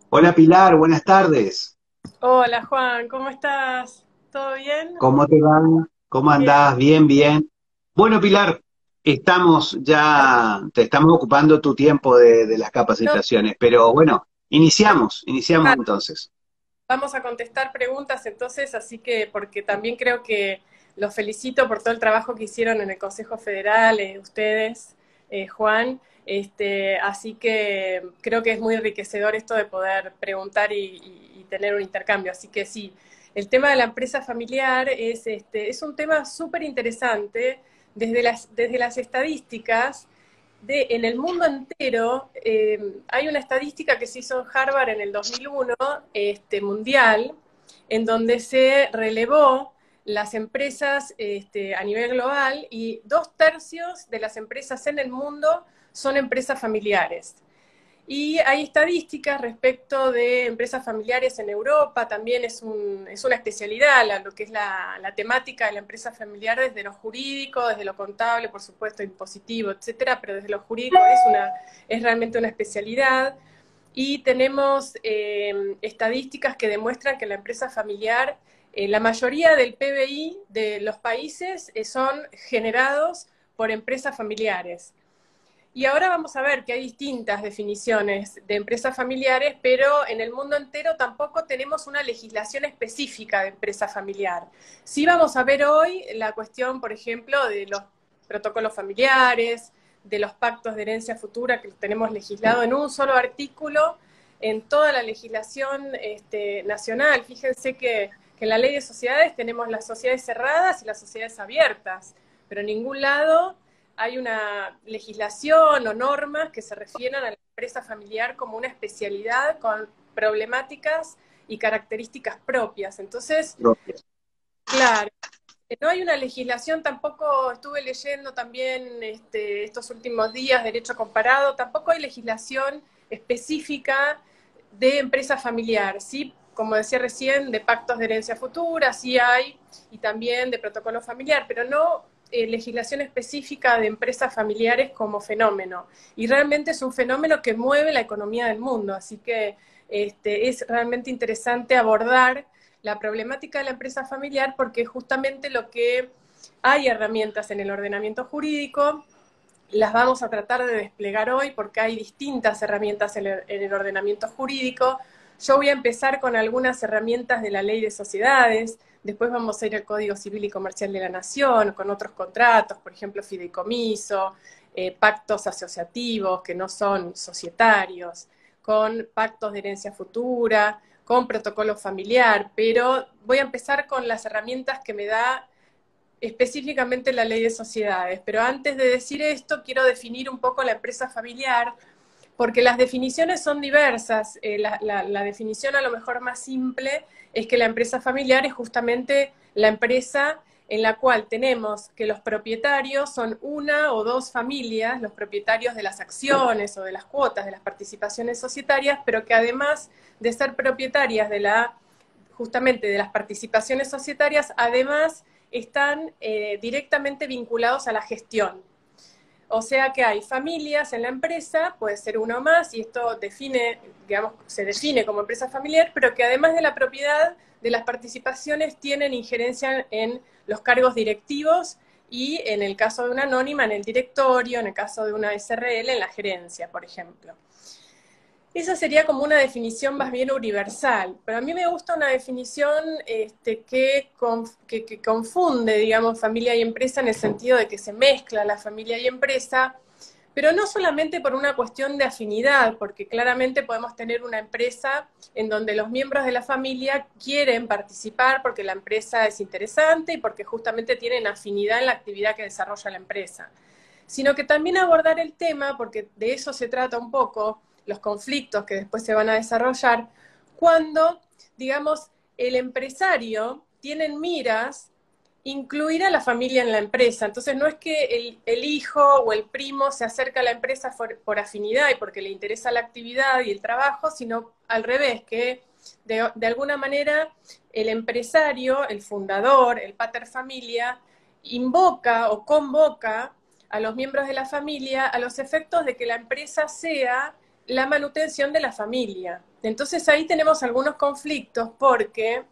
Hola Pilar, buenas tardes. Hola Juan, ¿cómo estás? ¿Todo bien? ¿Cómo te va? ¿Cómo Bien. andás? Bien, bien. Bueno, Pilar, estamos ya, te estamos ocupando tu tiempo de las No, capacitaciones, pero bueno, iniciamos entonces. vamos a contestar preguntas entonces, así que porque también creo que los felicito por todo el trabajo que hicieron en el Consejo Federal, ustedes, Juan, así que creo que es muy enriquecedor esto de poder preguntar y tener un intercambio, así que sí, el tema de la empresa familiar es un tema súper interesante desde las estadísticas. En el mundo entero, hay una estadística que se hizo en Harvard en el 2001, mundial, en donde se relevó las empresas a nivel global y 2/3 de las empresas en el mundo son empresas familiares. Y hay estadísticas respecto de empresas familiares en Europa, también es una especialidad lo que es la temática de la empresa familiar desde lo jurídico, desde lo contable, por supuesto, impositivo, etcétera, pero desde lo jurídico es realmente una especialidad. Y tenemos estadísticas que demuestran que la empresa familiar, la mayoría del PBI de los países son generados por empresas familiares. Y ahora vamos a ver que hay distintas definiciones de empresas familiares, pero en el mundo entero tampoco tenemos una legislación específica de empresa familiar. Sí vamos a ver hoy la cuestión, por ejemplo, de los protocolos familiares, de los pactos de herencia futura que tenemos legislado en un solo artículo en toda la legislación nacional. Fíjense que en la ley de sociedades tenemos las sociedades cerradas y las sociedades abiertas, pero en ningún lado hay una legislación o normas que se refieran a la empresa familiar como una especialidad con problemáticas y características propias. Entonces, claro, no hay una legislación, tampoco estuve leyendo también estos últimos días derecho comparado, tampoco hay legislación específica de empresa familiar, sí, como decía recién, de pactos de herencia futura, sí hay, y también de protocolo familiar, pero no legislación específica de empresas familiares como fenómeno. Y realmente es un fenómeno que mueve la economía del mundo, así que es realmente interesante abordar la problemática de la empresa familiar porque justamente lo que hay herramientas en el ordenamiento jurídico, las vamos a tratar de desplegar hoy porque hay distintas herramientas en el ordenamiento jurídico. Yo voy a empezar con algunas herramientas de la ley de sociedades, después vamos a ir al Código Civil y Comercial de la Nación, con otros contratos, por ejemplo, fideicomiso, pactos asociativos que no son societarios, con pactos de herencia futura, con protocolo familiar, pero voy a empezar con las herramientas que me da específicamente la ley de sociedades. Pero antes de decir esto, quiero definir un poco la empresa familiar, porque las definiciones son diversas. La definición a lo mejor más simple es que la empresa familiar es justamente la empresa en la cual tenemos que los propietarios son una o dos familias, los propietarios de las acciones o de las cuotas de las participaciones societarias, pero que además de ser propietarias justamente de las participaciones societarias, además están directamente vinculados a la gestión. O sea que hay familias en la empresa, puede ser uno más, y esto digamos, se define como empresa familiar, pero que además de la propiedad de las participaciones tienen injerencia en los cargos directivos y en el caso de una anónima en el directorio, en el caso de una SRL en la gerencia, por ejemplo. Esa sería como una definición más bien universal, pero a mí me gusta una definición que confunde, digamos, familia y empresa en el sentido de que se mezcla la familia y empresa, pero no solamente por una cuestión de afinidad, porque claramente podemos tener una empresa en donde los miembros de la familia quieren participar porque la empresa es interesante y porque justamente tienen afinidad en la actividad que desarrolla la empresa, sino que también abordar el tema, porque de eso se trata un poco, los conflictos que después se van a desarrollar, cuando, digamos, el empresario tiene en miras incluir a la familia en la empresa. Entonces no es que el hijo o el primo se acerca a la empresa por afinidad y porque le interesa la actividad y el trabajo, sino al revés, que de alguna manera el empresario, el fundador, el pater familia, invoca o convoca a los miembros de la familia a los efectos de que la empresa sea la manutención de la familia. Entonces ahí tenemos algunos conflictos porque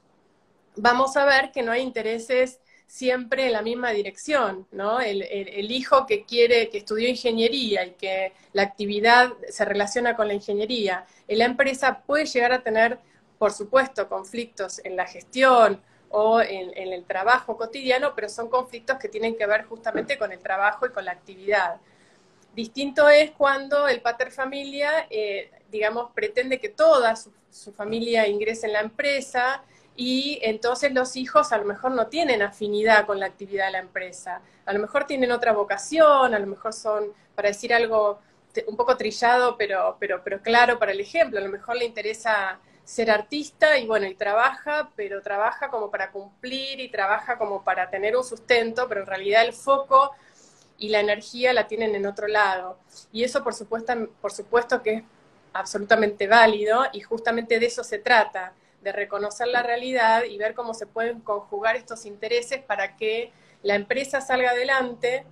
vamos a ver que no hay intereses siempre en la misma dirección, ¿no? El hijo que quiere, que estudió ingeniería y que la actividad se relaciona con la ingeniería, en la empresa puede llegar a tener, por supuesto, conflictos en la gestión o en el trabajo cotidiano, pero son conflictos que tienen que ver justamente con el trabajo y con la actividad. Distinto es cuando el pater familia, digamos, pretende que toda su familia ingrese en la empresa y entonces los hijos a lo mejor no tienen afinidad con la actividad de la empresa. A lo mejor tienen otra vocación, a lo mejor son, para decir algo un poco trillado, pero claro para el ejemplo, a lo mejor le interesa ser artista y bueno, y trabaja, pero trabaja como para cumplir y trabaja como para tener un sustento, pero en realidad el foco y la energía la tienen en otro lado. Y eso por supuesto que es absolutamente válido y justamente de eso se trata, de reconocer la realidad y ver cómo se pueden conjugar estos intereses para que la empresa salga adelante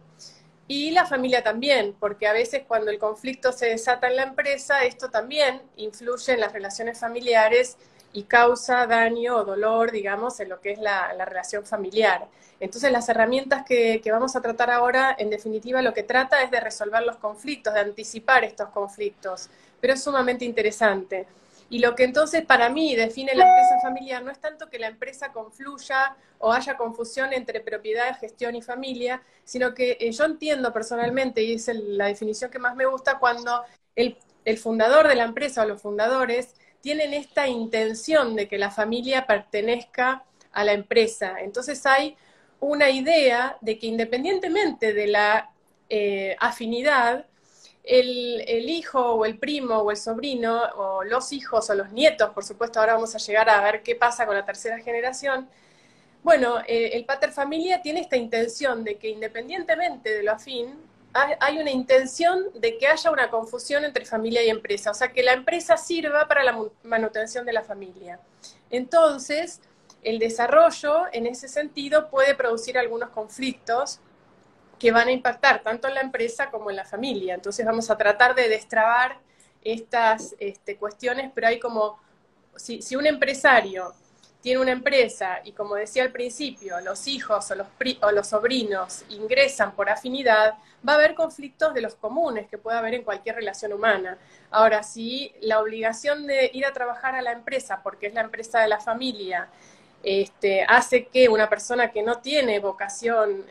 y la familia también, porque a veces cuando el conflicto se desata en la empresa, esto también influye en las relaciones familiares y causa daño o dolor, digamos, en lo que es la relación familiar. Entonces las herramientas que vamos a tratar ahora, en definitiva, lo que trata es de resolver los conflictos, de anticipar estos conflictos, pero es sumamente interesante. Y lo que entonces para mí define la empresa familiar no es tanto que la empresa confluya o haya confusión entre propiedad, gestión y familia, sino que yo entiendo personalmente, y es la definición que más me gusta, cuando el fundador de la empresa o los fundadores tienen esta intención de que la familia pertenezca a la empresa. Entonces hay una idea de que independientemente de la afinidad, el hijo o el primo o el sobrino o los hijos o los nietos, por supuesto, ahora vamos a llegar a ver qué pasa con la tercera generación. Bueno, el pater familia tiene esta intención de que independientemente de lo afín, hay una intención de que haya una confusión entre familia y empresa, o sea, que la empresa sirva para la manutención de la familia. Entonces, el desarrollo en ese sentido puede producir algunos conflictos que van a impactar tanto en la empresa como en la familia. Entonces vamos a tratar de destrabar estas cuestiones, pero hay como, si un empresario tiene una empresa y como decía al principio, los hijos o los sobrinos ingresan por afinidad, va a haber conflictos de los comunes que puede haber en cualquier relación humana. Ahora, si la obligación de ir a trabajar a la empresa, porque es la empresa de la familia, hace que una persona que no tiene vocación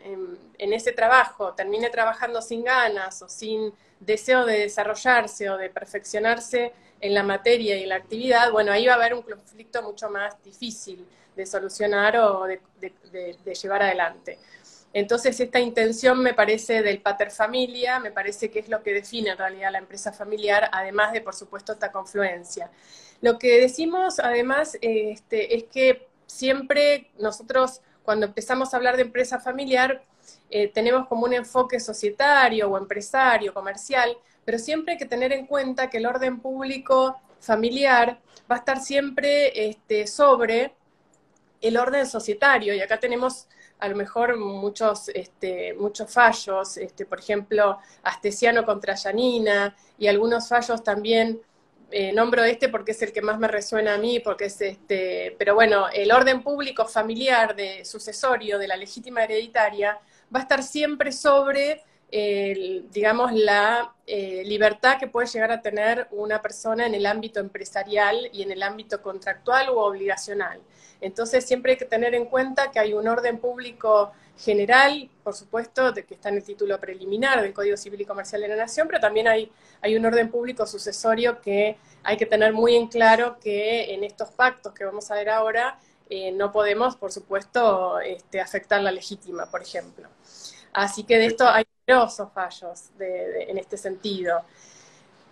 en ese trabajo termine trabajando sin ganas o sin deseo de desarrollarse o de perfeccionarse en la materia y en la actividad, bueno, ahí va a haber un conflicto mucho más difícil de solucionar o de llevar adelante. Entonces esta intención me parece del pater familia, me parece que es lo que define en realidad la empresa familiar, además de por supuesto esta confluencia. Lo que decimos además es que siempre nosotros cuando empezamos a hablar de empresa familiar tenemos como un enfoque societario o empresario, comercial, pero siempre hay que tener en cuenta que el orden público familiar va a estar siempre sobre el orden societario, y acá tenemos a lo mejor muchos fallos, por ejemplo, Astesiano contra Yanina, y algunos fallos también, nombro porque es el que más me resuena a mí, porque es pero bueno, el orden público familiar de sucesorio de la legítima hereditaria va a estar siempre sobre digamos, la libertad que puede llegar a tener una persona en el ámbito empresarial y en el ámbito contractual u obligacional. Entonces siempre hay que tener en cuenta que hay un orden público general, por supuesto, de que está en el título preliminar del Código Civil y Comercial de la Nación, pero también hay un orden público sucesorio que hay que tener muy en claro que en estos pactos que vamos a ver ahora no podemos, por supuesto, afectar la legítima, por ejemplo. Así que de esto hay numerosos fallos en este sentido.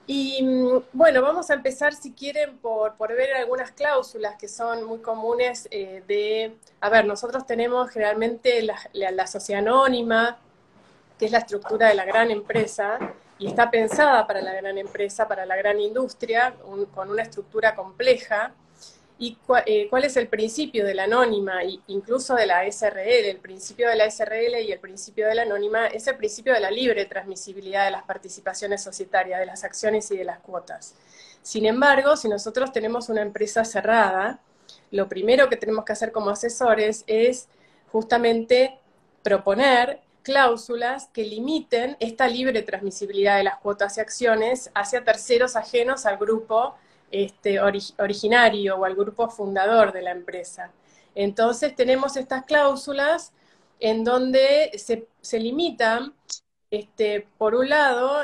Y bueno, vamos a empezar, si quieren, por ver algunas cláusulas que son muy comunes a ver, nosotros tenemos generalmente la sociedad anónima, que es la estructura de la gran empresa, y está pensada para la gran empresa, para la gran industria, con una estructura compleja. ¿Y cuál es el principio de la anónima, incluso de la SRL? El principio de la SRL y el principio de la anónima es el principio de la libre transmisibilidad de las participaciones societarias, de las acciones y de las cuotas. Sin embargo, si nosotros tenemos una empresa cerrada, lo primero que tenemos que hacer como asesores es justamente proponer cláusulas que limiten esta libre transmisibilidad de las cuotas y acciones hacia terceros ajenos al grupo originario o al grupo fundador de la empresa. Entonces tenemos estas cláusulas en donde se limitan, por un lado,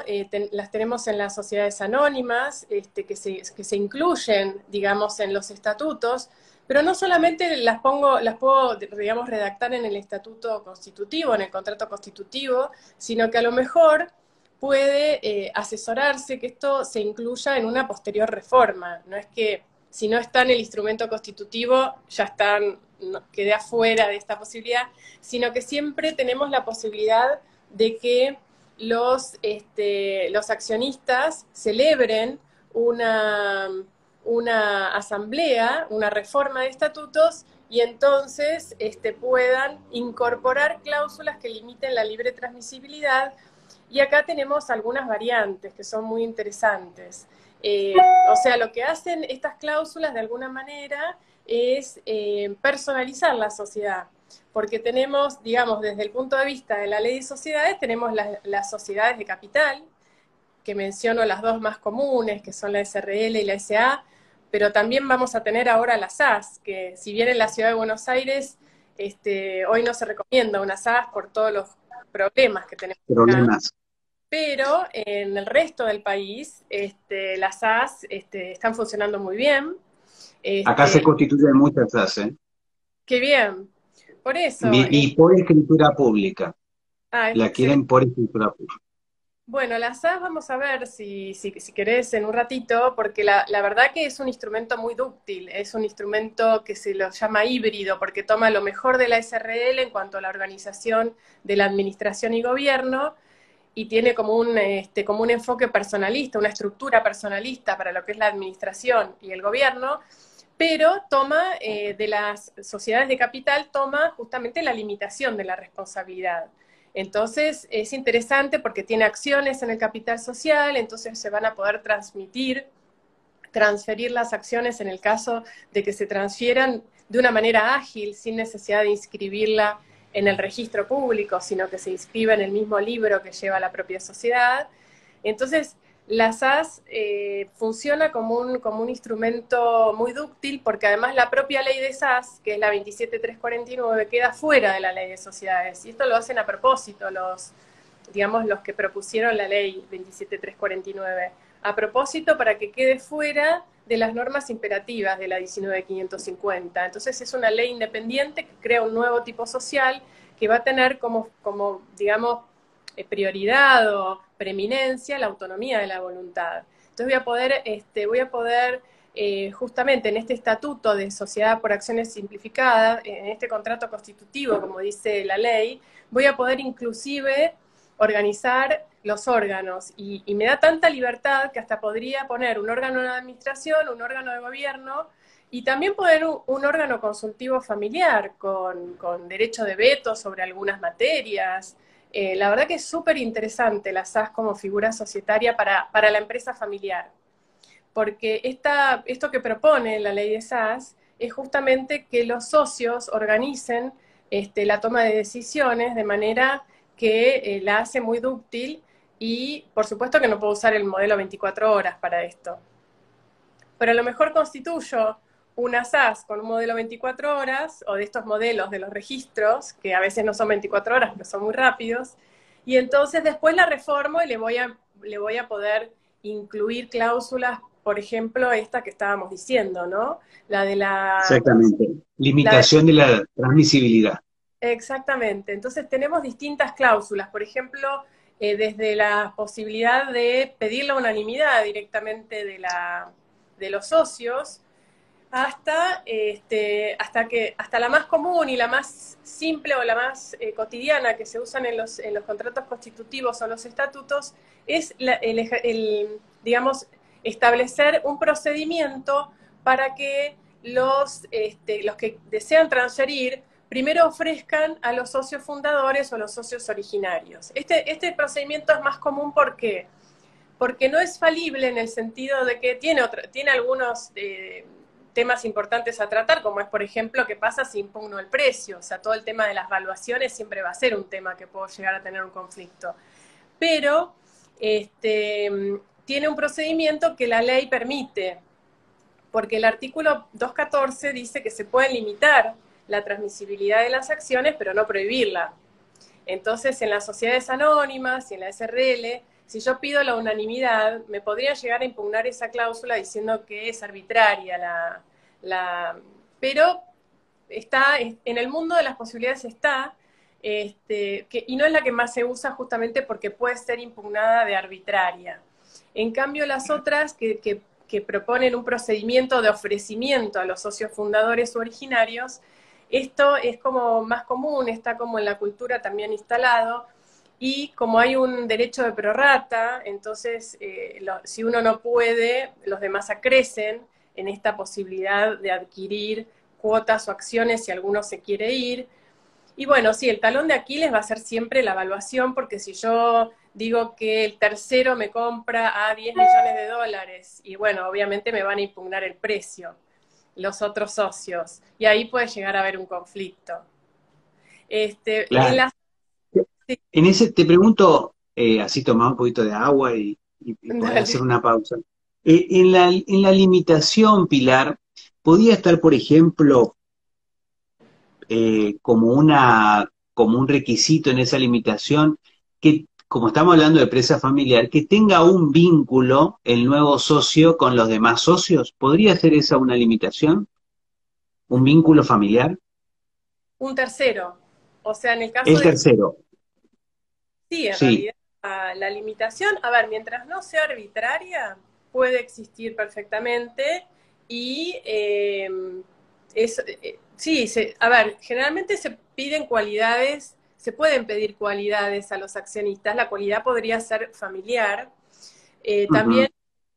las tenemos en las sociedades anónimas, que se incluyen, digamos, en los estatutos, pero no solamente las puedo, digamos, redactar en el estatuto constitutivo, en el contrato constitutivo, sino que a lo mejor puede asesorarse que esto se incluya en una posterior reforma. No es que si no está en el instrumento constitutivo, ya están, no, quedé afuera de esta posibilidad, sino que siempre tenemos la posibilidad de que los accionistas celebren una asamblea, una reforma de estatutos, y entonces puedan incorporar cláusulas que limiten la libre transmisibilidad. Y acá tenemos algunas variantes que son muy interesantes. O sea, lo que hacen estas cláusulas de alguna manera es personalizar la sociedad, porque tenemos, digamos, desde el punto de vista de la ley de sociedades, tenemos las sociedades de capital, que menciono las dos más comunes, que son la SRL y la SA, pero también vamos a tener ahora las SAS, que si bien en la ciudad de Buenos Aires hoy no se recomienda una SAS por todos los problemas que tenemos acá, Problemas. pero en el resto del país las SAS están funcionando muy bien. Acá se Este, constituyen muchas SAS, qué bien. Por eso, y por escritura pública. es La excelente. quieren por escritura pública. Bueno, las SAS vamos a ver si querés en un ratito, porque la verdad que es un instrumento muy dúctil, es un instrumento que se lo llama híbrido, porque toma lo mejor de la SRL en cuanto a la organización de la administración y gobierno, y tiene como un enfoque personalista, una estructura personalista para lo que es la administración y el gobierno, pero toma de las sociedades de capital, toma justamente la limitación de la responsabilidad. Entonces es interesante porque tiene acciones en el capital social, entonces se van a poder transferir las acciones en el caso de que se transfieran de una manera ágil, sin necesidad de inscribirla en el registro público, sino que se inscriba en el mismo libro que lleva la propia sociedad. Entonces, la SAS funciona como un instrumento muy dúctil, porque además la propia ley de SAS, que es la 27349, queda fuera de la ley de sociedades. Y esto lo hacen a propósito digamos, los que propusieron la ley 27349. A propósito, para que quede fuera de las normas imperativas de la 19550. Entonces es una ley independiente que crea un nuevo tipo social que va a tener como digamos, prioridad o preeminencia la autonomía de la voluntad. Entonces voy a poder justamente en este estatuto de sociedad por acciones simplificada, en este contrato constitutivo, como dice la ley, voy a poder inclusive organizar los órganos, y me da tanta libertad que hasta podría poner un órgano de administración, un órgano de gobierno, y también poner un órgano consultivo familiar con derecho de veto sobre algunas materias. La verdad que es súper interesante la SAS como figura societaria para la empresa familiar, porque esto que propone la ley de SAS es justamente que los socios organicen la toma de decisiones de manera que la hace muy dúctil, y por supuesto que no puedo usar el modelo 24 horas para esto. Pero a lo mejor constituyo una SAS con un modelo 24 horas, o de estos modelos de los registros, que a veces no son 24 horas, pero son muy rápidos, y entonces después la reformo y le voy a poder incluir cláusulas, por ejemplo, esta que estábamos diciendo, ¿no? La de la... Exactamente. La de, Limitación de la transmisibilidad. exactamente. Entonces tenemos distintas cláusulas, por ejemplo, desde la posibilidad de pedir la unanimidad directamente de los socios, hasta la más común y la más simple o la más cotidiana que se usan en los contratos constitutivos o los estatutos, es digamos, establecer un procedimiento para que los que desean transferir primero ofrezcan a los socios fundadores o a los socios originarios. Este procedimiento es más común porque no es falible en el sentido de que tiene algunos temas importantes a tratar, como es, por ejemplo, qué pasa si impugno el precio. O sea, todo el tema de las valuaciones siempre va a ser un tema que puedo llegar a tener un conflicto. Pero tiene un procedimiento que la ley permite, porque el artículo 214 dice que se puede limitar la transmisibilidad de las acciones, pero no prohibirla. Entonces, en las sociedades anónimas y en la SRL, si yo pido la unanimidad, me podría llegar a impugnar esa cláusula diciendo que es arbitraria pero está, en el mundo de las posibilidades está, y no es la que más se usa justamente porque puede ser impugnada de arbitraria. En cambio, las otras que proponen un procedimiento de ofrecimiento a los socios fundadores o originarios, esto es como más común, está como en la cultura también instalado, y como hay un derecho de prorrata, entonces si uno no puede, los demás acrecen en esta posibilidad de adquirir cuotas o acciones si alguno se quiere ir. Y bueno, sí, el talón de Aquiles va a ser siempre la evaluación, porque si yo digo que el tercero me compra a 10 millones de dólares, y bueno, obviamente me van a impugnar el precio los otros socios, y ahí puede llegar a haber un conflicto. Claro. En ese te pregunto, así tomar un poquito de agua y poder hacer una pausa. En la limitación, Pilar, podía estar, por ejemplo, como un requisito en esa limitación, que, como estamos hablando de empresa familiar, que tenga un vínculo el nuevo socio con los demás socios. ¿Podría ser esa una limitación? ¿Un vínculo familiar? Un tercero. O sea, en el caso El de... tercero, Sí, en sí, realidad la limitación, a ver, mientras no sea arbitraria, puede existir perfectamente y sí, a ver, generalmente se piden cualidades, se pueden pedir cualidades a los accionistas, la cualidad podría ser familiar. ujú, También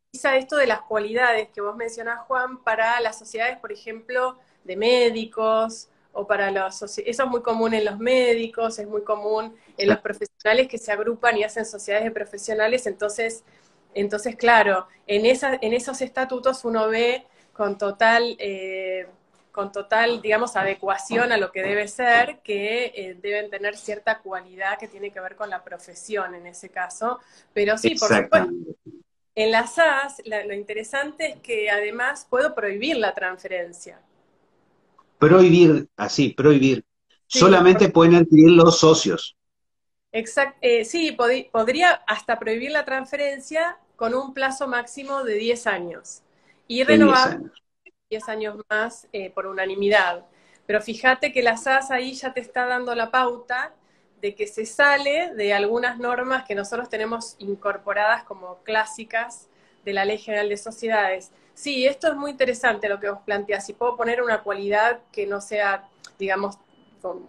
utiliza esto de las cualidades que vos mencionás, Juan, para las sociedades, por ejemplo, de médicos, o para eso es muy común en los médicos, es muy común en los profesionales que se agrupan y hacen sociedades de profesionales. Entonces claro, en esos estatutos uno ve con total, digamos, adecuación a lo que debe ser, que deben tener cierta cualidad que tiene que ver con la profesión en ese caso. Pero sí, por supuesto, exactamente. en las SAS, lo interesante es que además puedo prohibir la transferencia. Prohibir, así, prohibir. Sí, Solamente pueden adquirir los socios. sí, podría hasta prohibir la transferencia con un plazo máximo de 10 años y De 10 renovable años. 10 años más por unanimidad. Pero fíjate que la SAS ahí ya te está dando la pauta de que se sale de algunas normas que nosotros tenemos incorporadas como clásicas de la Ley General de Sociedades. Sí, esto es muy interesante lo que vos planteás. Si puedo poner una cualidad que no sea, digamos,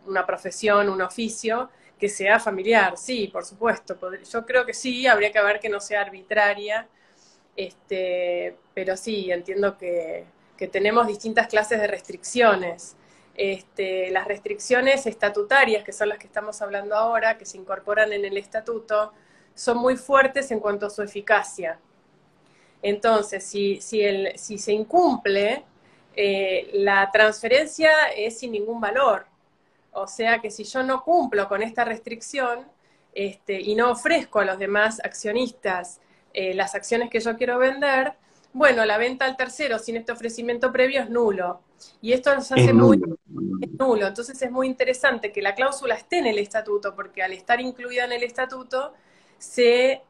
una profesión, un oficio, que sea familiar, sí, por supuesto. Yo creo que sí, habría que ver que no sea arbitraria, pero sí, entiendo que tenemos distintas clases de restricciones. Las restricciones estatutarias, que son las que estamos hablando ahora, que se incorporan en el estatuto, son muy fuertes en cuanto a su eficacia. Entonces, si se incumple, la transferencia es sin ningún valor. O sea que si yo no cumplo con esta restricción y no ofrezco a los demás accionistas las acciones que yo quiero vender, bueno, la venta al tercero sin este ofrecimiento previo es nulo. Y esto nos Es hace muy nulo. nulo. Entonces es muy interesante que la cláusula esté en el estatuto, porque al estar incluida en el estatuto se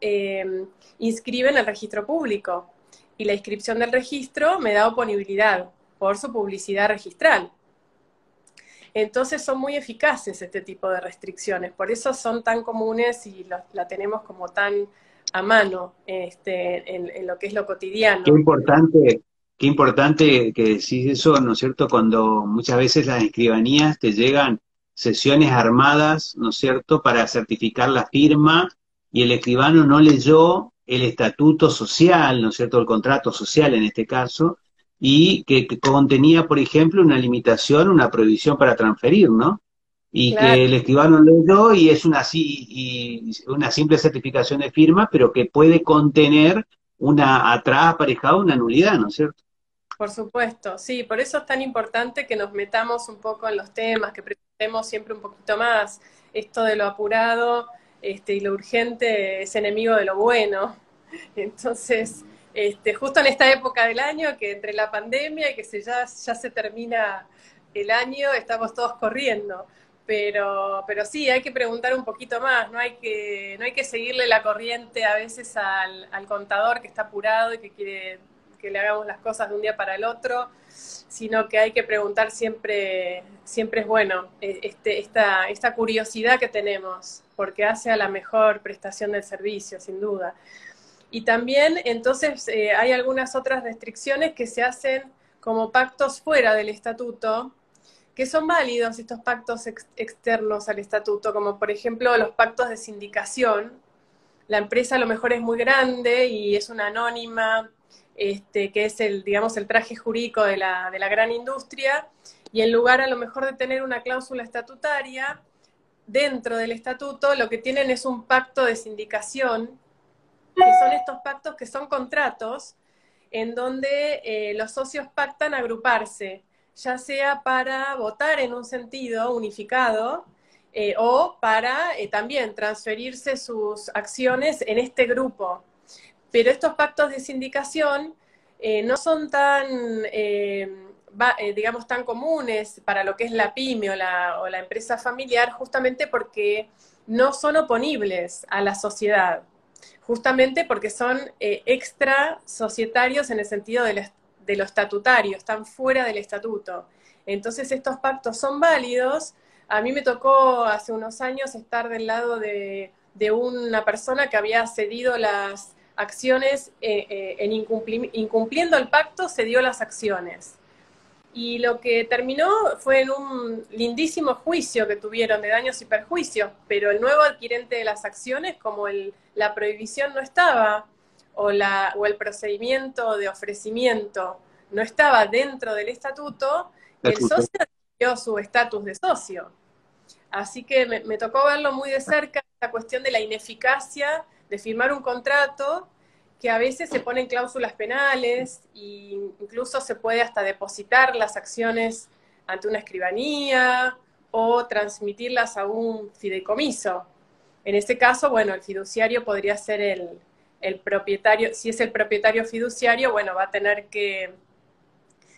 inscribe en el registro público. Y la inscripción del registro me da oponibilidad por su publicidad registral. Entonces son muy eficaces este tipo de restricciones, por eso son tan comunes y la tenemos como tan a mano en lo que es lo cotidiano. Qué importante que decís eso, ¿no es cierto? Cuando muchas veces las escribanías te llegan sesiones armadas, ¿no es cierto?, para certificar la firma y el escribano no leyó el estatuto social, ¿no es cierto?, el contrato social en este caso, y que contenía, por ejemplo, una limitación, una prohibición para transferir, ¿no? Y Claro, que el escribano lo leyó y es y una simple certificación de firma, pero que puede contener una atrás aparejada una nulidad, ¿no es cierto? por supuesto, sí, por eso es tan importante que nos metamos un poco en los temas, que preguntemos siempre un poquito más. Esto de lo apurado, y lo urgente es enemigo de lo bueno. Entonces, justo en esta época del año, que entre la pandemia y que ya se termina el año, estamos todos corriendo. Pero sí, hay que preguntar un poquito más, no hay que seguirle la corriente a veces al contador que está apurado y que quiere que le hagamos las cosas de un día para el otro, sino que hay que preguntar siempre, siempre es bueno, esta curiosidad que tenemos, porque hace a la mejor prestación del servicio, sin duda. Y también, entonces, hay algunas otras restricciones que se hacen como pactos fuera del estatuto, que son válidos estos pactos externos al estatuto, como por ejemplo los pactos de sindicación. La empresa a lo mejor es muy grande y es una anónima, que es digamos, el traje jurídico de la gran industria, y en lugar a lo mejor de tener una cláusula estatutaria, dentro del estatuto lo que tienen es un pacto de sindicación, que son estos pactos que son contratos en donde los socios pactan agruparse, ya sea para votar en un sentido unificado o para también transferirse sus acciones en este grupo. Pero estos pactos de sindicación no son tan, digamos, tan comunes para lo que es la pyme o la empresa familiar, justamente porque no son oponibles a la sociedad, justamente porque son extra societarios en el sentido de lo estatutario, están fuera del estatuto. Entonces estos pactos son válidos. A mí me tocó hace unos años estar del lado de una persona que había cedido las acciones, incumpliendo el pacto, cedió las acciones. Y lo que terminó fue en un lindísimo juicio que tuvieron de daños y perjuicios, pero el nuevo adquirente de las acciones, como la prohibición no estaba, o el procedimiento de ofrecimiento no estaba dentro del estatuto, el Estatuto. socio adquirió su estatus de socio. Así que me tocó verlo muy de cerca, esta cuestión de la ineficacia de firmar un contrato, que a veces se ponen cláusulas penales e incluso se puede hasta depositar las acciones ante una escribanía o transmitirlas a un fideicomiso. En ese caso, bueno, el fiduciario podría ser el propietario. Si es el propietario fiduciario, bueno, va a tener que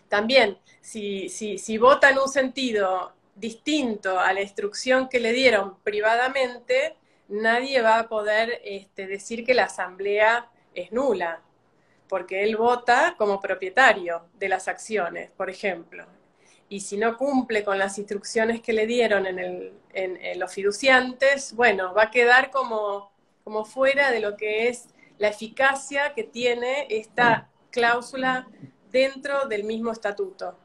también, si vota en un sentido distinto a la instrucción que le dieron privadamente, nadie va a poder decir que la asamblea es nula, porque él vota como propietario de las acciones, por ejemplo. Y si no cumple con las instrucciones que le dieron en los fiduciantes, bueno, va a quedar como fuera de lo que es la eficacia que tiene esta cláusula dentro del mismo estatuto.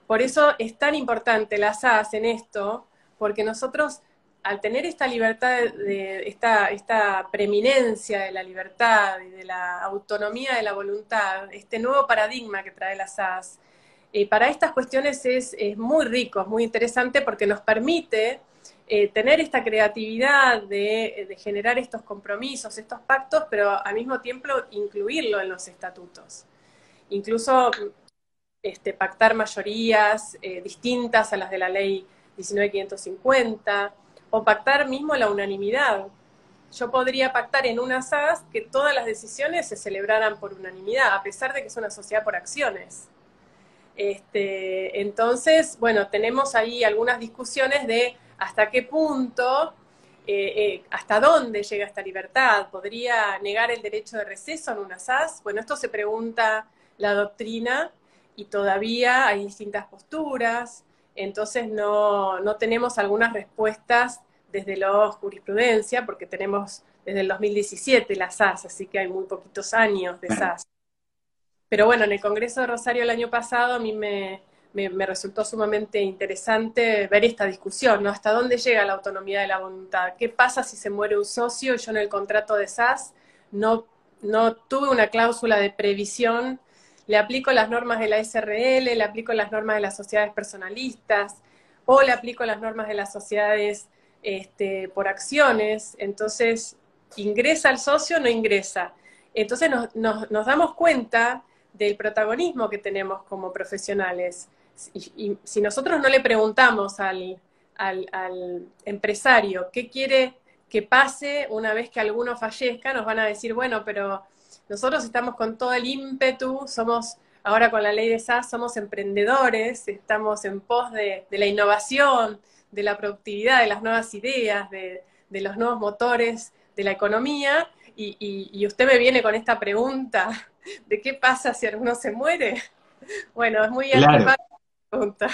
Por eso es tan importante la SAS en esto, porque nosotros, al tener esta libertad, esta preeminencia de la libertad y de la autonomía de la voluntad, este nuevo paradigma que trae la SAS, para estas cuestiones es muy rico, es muy interesante porque nos permite tener esta creatividad de generar estos compromisos, estos pactos, pero al mismo tiempo incluirlo en los estatutos. Incluso pactar mayorías distintas a las de la ley 19.550, o pactar mismo la unanimidad. Yo podría pactar en una SAS que todas las decisiones se celebraran por unanimidad, a pesar de que es una sociedad por acciones. Entonces, bueno, tenemos ahí algunas discusiones de hasta qué punto, hasta dónde llega esta libertad. ¿Podría negar el derecho de receso en una SAS? Bueno, esto se pregunta la doctrina y todavía hay distintas posturas, entonces no tenemos algunas respuestas desde la jurisprudencia, porque tenemos desde el 2017 la SAS, así que hay muy poquitos años de Claro. SAS. Pero bueno, en el Congreso de Rosario el año pasado a mí me resultó sumamente interesante ver esta discusión, ¿no? ¿Hasta dónde llega la autonomía de la voluntad? ¿Qué pasa si se muere un socio y yo en el contrato de SAS no tuve una cláusula de previsión le aplico las normas de la SRL, le aplico las normas de las sociedades personalistas, o le aplico las normas de las sociedades por acciones. Entonces, ¿ingresa el socio o no ingresa? Entonces nos damos cuenta del protagonismo que tenemos como profesionales. Y si nosotros no le preguntamos al empresario qué quiere que pase una vez que alguno fallezca, nos van a decir, bueno, pero nosotros estamos con todo el ímpetu, somos, ahora con la ley de SAS, somos emprendedores, estamos en pos de la innovación, de la productividad, de las nuevas ideas, de los nuevos motores de la economía, y usted me viene con esta pregunta de qué pasa si alguno se muere. Bueno, es muy Claro, antipática la pregunta.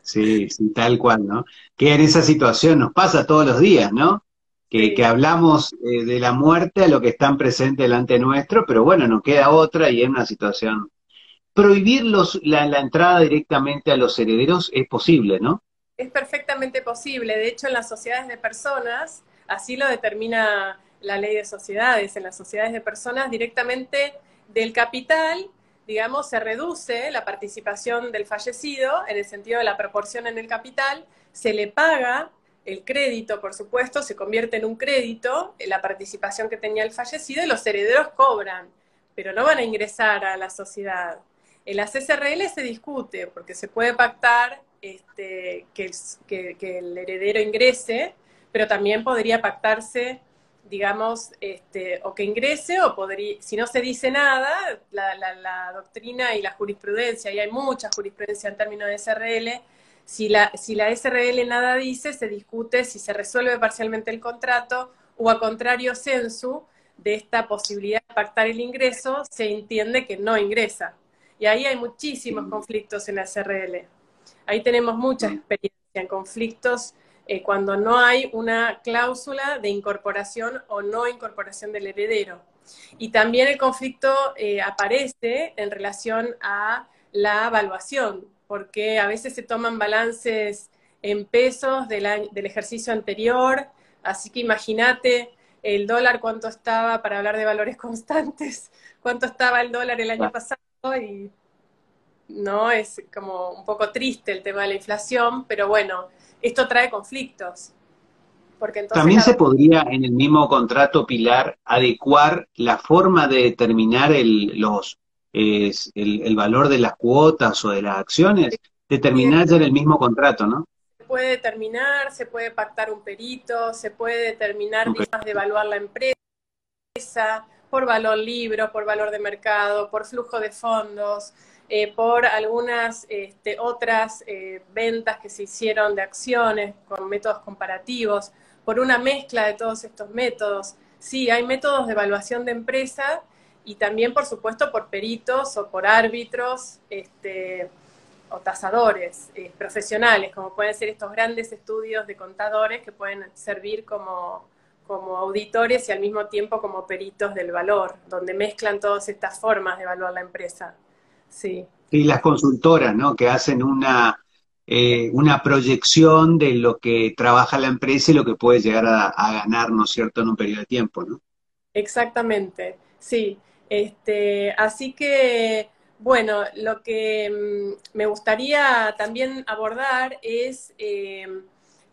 sí, sí, tal cual, ¿no? Que en esa situación nos pasa todos los días, ¿no? Que Sí, hablamos de la muerte a lo que están presente delante nuestro, pero bueno, nos queda otra y es una situación. Prohibir la entrada directamente a los herederos es posible, ¿no? es perfectamente posible. De hecho, en las sociedades de personas, así lo determina la ley de sociedades, en las sociedades de personas directamente del capital, digamos, se reduce la participación del fallecido en el sentido de la proporción en el capital, se le paga el crédito, por supuesto, se convierte en un crédito, la participación que tenía el fallecido, y los herederos cobran, pero no van a ingresar a la sociedad. En las SRL se discute, porque se puede pactar que el heredero ingrese, pero también podría pactarse, digamos, o que ingrese, o podría, si no se dice nada, la doctrina y la jurisprudencia, y hay mucha jurisprudencia en términos de SRL, si la SRL nada dice, se discute si se resuelve parcialmente el contrato, o a contrario sensu de esta posibilidad de pactar el ingreso, se entiende que no ingresa. Y ahí hay muchísimos conflictos en la SRL. Ahí tenemos mucha experiencia en conflictos cuando no hay una cláusula de incorporación o no incorporación del heredero. Y también el conflicto aparece en relación a la evaluación, porque a veces se toman balances en pesos del ejercicio anterior, así que imagínate el dólar cuánto estaba, para hablar de valores constantes, cuánto estaba el dólar el año pasado, y no es como un poco triste el tema de la inflación, pero bueno, esto trae conflictos, porque entonces También la... se podría en el mismo contrato, Pilar, adecuar la forma de determinar el valor de las cuotas o de las acciones, Sí, determinar ya en el mismo contrato, ¿no? se puede determinar, se puede pactar un perito, se puede determinar Ok. días de evaluar la empresa, por valor libro, por valor de mercado, por flujo de fondos, por algunas otras ventas que se hicieron de acciones con métodos comparativos, por una mezcla de todos estos métodos. Sí, hay métodos de evaluación de empresa y también, por supuesto, por peritos o por árbitros o tasadores profesionales, como pueden ser estos grandes estudios de contadores que pueden servir como auditores y al mismo tiempo como peritos del valor, donde mezclan todas estas formas de evaluar la empresa. Sí, Y las consultoras, ¿no? Que hacen una proyección de lo que trabaja la empresa y lo que puede llegar a ganar, ¿no es cierto?, en un periodo de tiempo, ¿no? exactamente, sí. Así que, bueno, lo que me gustaría también abordar es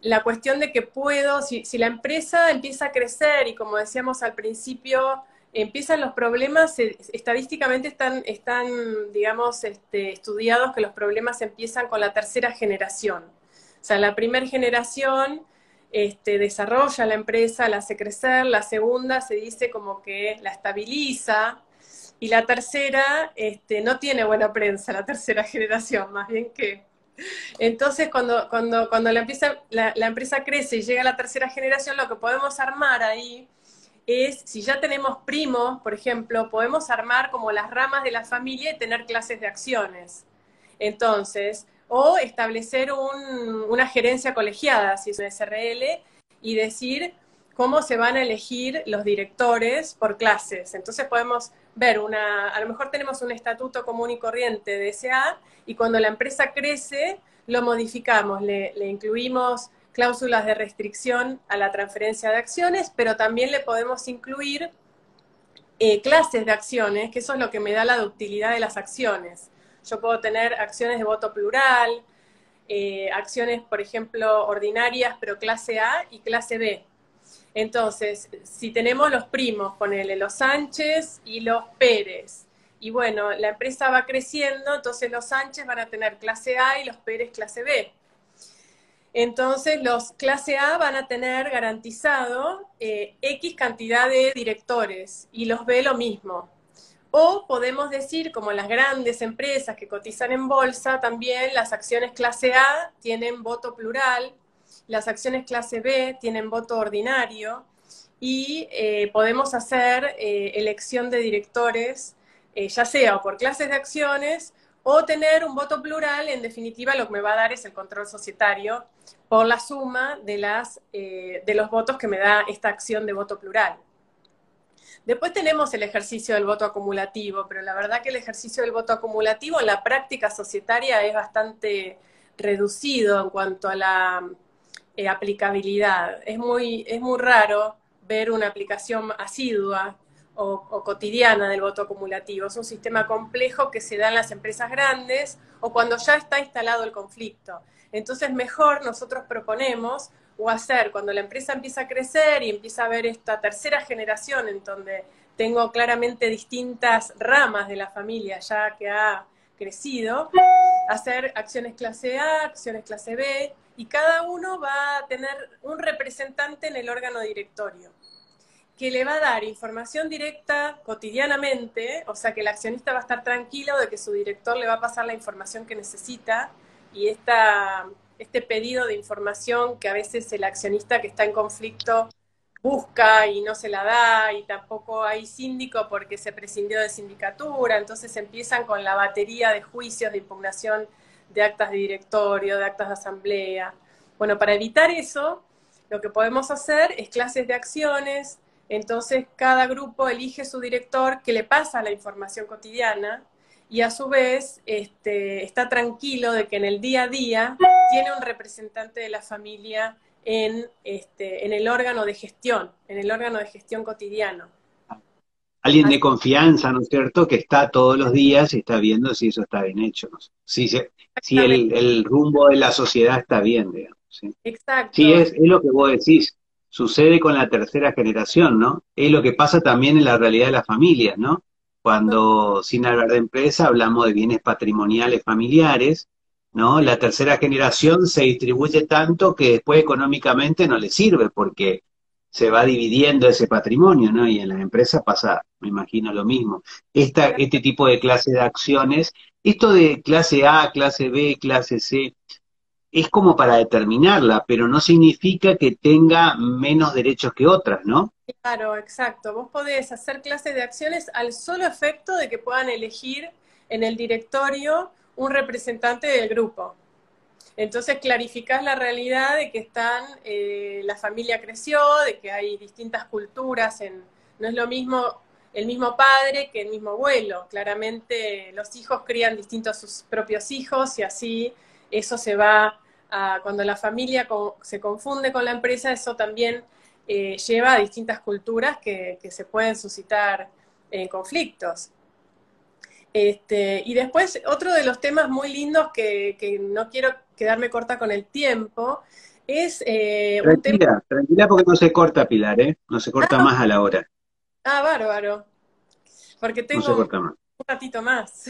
la cuestión de que puedo, si la empresa empieza a crecer y como decíamos al principio, empiezan los problemas, estadísticamente están digamos, estudiados que los problemas empiezan con la tercera generación. O sea, la primera generación desarrolla la empresa, la hace crecer, la segunda se dice como que la estabiliza, y la tercera no tiene buena prensa, la tercera generación, más bien que... Entonces, cuando la empresa crece y llega a la tercera generación, lo que podemos armar ahí es, si ya tenemos primos, por ejemplo, podemos armar como las ramas de la familia y tener clases de acciones. Entonces, o establecer una gerencia colegiada, si es una SRL, y decir cómo se van a elegir los directores por clases. Entonces podemos ver a lo mejor tenemos un estatuto común y corriente de SA, y cuando la empresa crece, lo modificamos, le incluimos cláusulas de restricción a la transferencia de acciones, pero también le podemos incluir clases de acciones, que eso es lo que me da la ductilidad de las acciones. Yo puedo tener acciones de voto plural, acciones, por ejemplo, ordinarias, pero clase A y clase B. Entonces, si tenemos los primos, ponele los Sánchez y los Pérez, y bueno, la empresa va creciendo, entonces los Sánchez van a tener clase A y los Pérez clase B. Entonces, los clase A van a tener garantizado X cantidad de directores y los B lo mismo. O podemos decir, como las grandes empresas que cotizan en bolsa, también las acciones clase A tienen voto plural, las acciones clase B tienen voto ordinario y podemos hacer elección de directores, ya sea o por clases de acciones o tener un voto plural. En definitiva, lo que me va a dar es el control societario por la suma de los votos que me da esta acción de voto plural. Después tenemos el ejercicio del voto acumulativo, pero la verdad que el ejercicio del voto acumulativo en la práctica societaria es bastante reducido en cuanto a la aplicabilidad. Es muy raro ver una aplicación asidua o cotidiana del voto acumulativo. Es un sistema complejo que se da en las empresas grandes o cuando ya está instalado el conflicto. Entonces, mejor nosotros proponemos o hacer cuando la empresa empieza a crecer y empieza a ver esta tercera generación en donde tengo claramente distintas ramas de la familia ya que ha crecido, hacer acciones clase A, acciones clase B, y cada uno va a tener un representante en el órgano directorio, que le va a dar información directa cotidianamente, o sea que el accionista va a estar tranquilo de que su director le va a pasar la información que necesita, y este pedido de información que a veces el accionista que está en conflicto busca y no se la da, y tampoco hay síndico porque se prescindió de sindicatura, entonces empiezan con la batería de juicios de impugnación de actas de directorio, de actas de asamblea. Bueno, para evitar eso, lo que podemos hacer es clases de acciones. Entonces cada grupo elige su director que le pasa la información cotidiana y a su vez está tranquilo de que en el día a día tiene un representante de la familia en el órgano de gestión, en el órgano de gestión cotidiano. Alguien de Así, confianza, ¿no es cierto?, que está todos los días y está viendo si eso está bien hecho, ¿no? Si exactamente, el rumbo de la sociedad está bien, digamos, ¿sí? Sí, exacto, es lo que vos decís, sucede con la tercera generación, ¿no? Es lo que pasa también en la realidad de las familias, ¿no? Cuando, sin hablar de empresa, hablamos de bienes patrimoniales familiares, ¿no? sí, La tercera generación se distribuye tanto que después económicamente no le sirve porque se va dividiendo ese patrimonio, ¿no? Y en las empresas pasa, me imagino, lo mismo. Este tipo de clase de acciones, esto de clase A, clase B, clase C, es como para determinarla, pero no significa que tenga menos derechos que otras, ¿no? claro, exacto. Vos podés hacer clases de acciones al solo efecto de que puedan elegir en el directorio un representante del grupo. Entonces clarificás la realidad de que la familia creció, de que hay distintas culturas, no es lo mismo el mismo padre que el mismo abuelo. Claramente los hijos crían distintos a sus propios hijos y así eso se va cuando la familia se confunde con la empresa, eso también lleva a distintas culturas que se pueden suscitar conflictos. Y después, otro de los temas muy lindos que no quiero quedarme corta con el tiempo, es un tema... Tranquila, tranquila porque no se corta, Pilar, ¿eh? No se corta Ah, más a la hora, bárbaro, porque no tengo se un corta más. ratito más.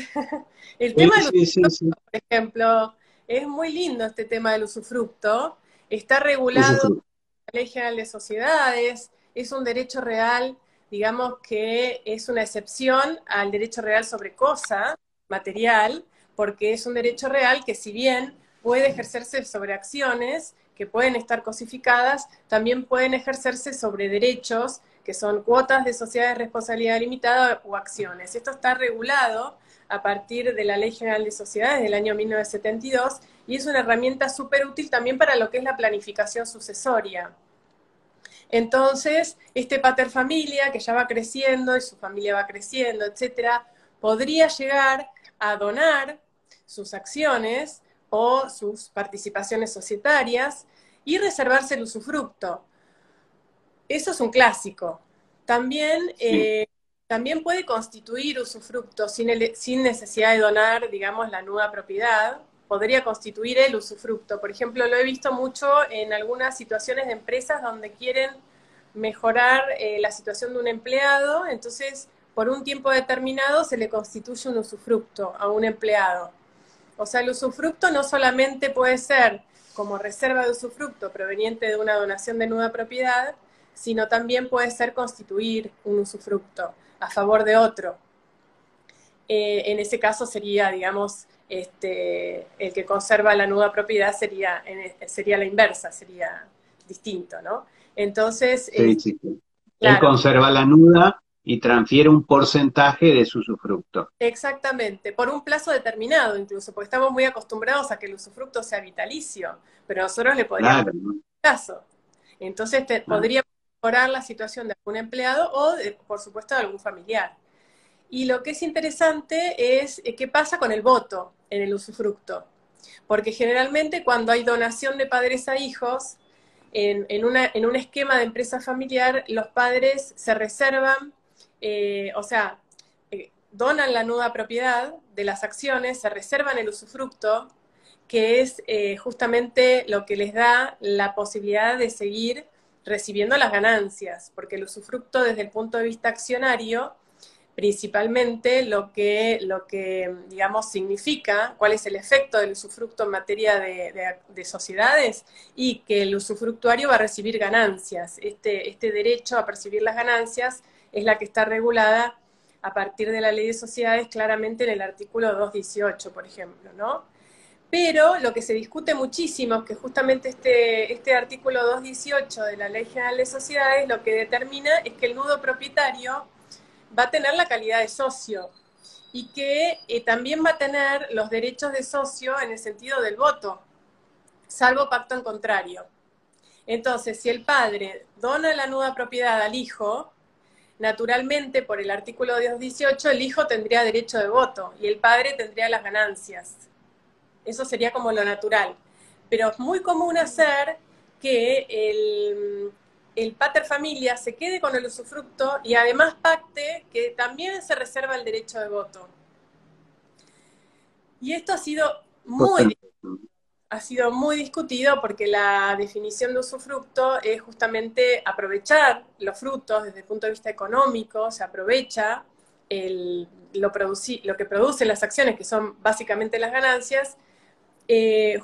El Sí, tema del sí, sí, sí. usufructo, por ejemplo, es muy lindo este tema del usufructo, está regulado en Usufructo. la Ley General de Sociedades, es un derecho real, digamos que es una excepción al derecho real sobre cosa material, porque es un derecho real que si bien puede ejercerse sobre acciones que pueden estar cosificadas, también pueden ejercerse sobre derechos que son cuotas de sociedades de responsabilidad limitada o acciones. Esto está regulado a partir de la Ley General de Sociedades del año 1972 y es una herramienta súper útil también para lo que es la planificación sucesoria. Entonces, este paterfamilia que ya va creciendo y su familia va creciendo, etcétera, podría llegar a donar sus acciones o sus participaciones societarias y reservarse el usufructo. Eso es un clásico. También Sí. También puede constituir usufructo sin necesidad de donar, digamos, la nuda propiedad. Podría constituir el usufructo. Por ejemplo, lo he visto mucho en algunas situaciones de empresas donde quieren mejorar la situación de un empleado, entonces por un tiempo determinado se le constituye un usufructo a un empleado. O sea, el usufructo no solamente puede ser como reserva de usufructo proveniente de una donación de nuda propiedad, sino también puede ser constituir un usufructo a favor de otro. En ese caso sería, digamos, el que conserva la nuda propiedad sería la inversa, sería distinto, ¿no? Entonces, Sí, sí, sí. Él claro, conserva la nuda y transfiere un porcentaje de su usufructo. exactamente, por un plazo determinado incluso, porque estamos muy acostumbrados a que el usufructo sea vitalicio, pero nosotros le podríamos Claro, dar ¿no? un plazo. Entonces Ah, podría mejorar la situación de algún empleado o, por supuesto, de algún familiar. Y lo que es interesante es qué pasa con el voto en el usufructo. Porque generalmente cuando hay donación de padres a hijos, en un esquema de empresa familiar, los padres se reservan, o sea, donan la nuda propiedad de las acciones, se reservan el usufructo, que es justamente lo que les da la posibilidad de seguir recibiendo las ganancias, porque el usufructo desde el punto de vista accionario principalmente lo que, digamos, significa, cuál es el efecto del usufructo en materia de sociedades, y que el usufructuario va a recibir ganancias. Este derecho a percibir las ganancias es la que está regulada a partir de la ley de sociedades claramente en el artículo 218, por ejemplo, ¿no? Pero lo que se discute muchísimo es que justamente este artículo 218 de la Ley General de Sociedades lo que determina es que el nudo propietario va a tener la calidad de socio y que también va a tener los derechos de socio en el sentido del voto, salvo pacto en contrario. Entonces, si el padre dona la nuda propiedad al hijo, naturalmente, por el artículo 218, el hijo tendría derecho de voto y el padre tendría las ganancias. Eso sería como lo natural. Pero es muy común hacer que el pater familia se quede con el usufructo y además pacte que también se reserva el derecho de voto. Y esto total. ha sido muy discutido porque la definición de usufructo es justamente aprovechar los frutos desde el punto de vista económico, se aprovecha lo que producen las acciones, que son básicamente las ganancias,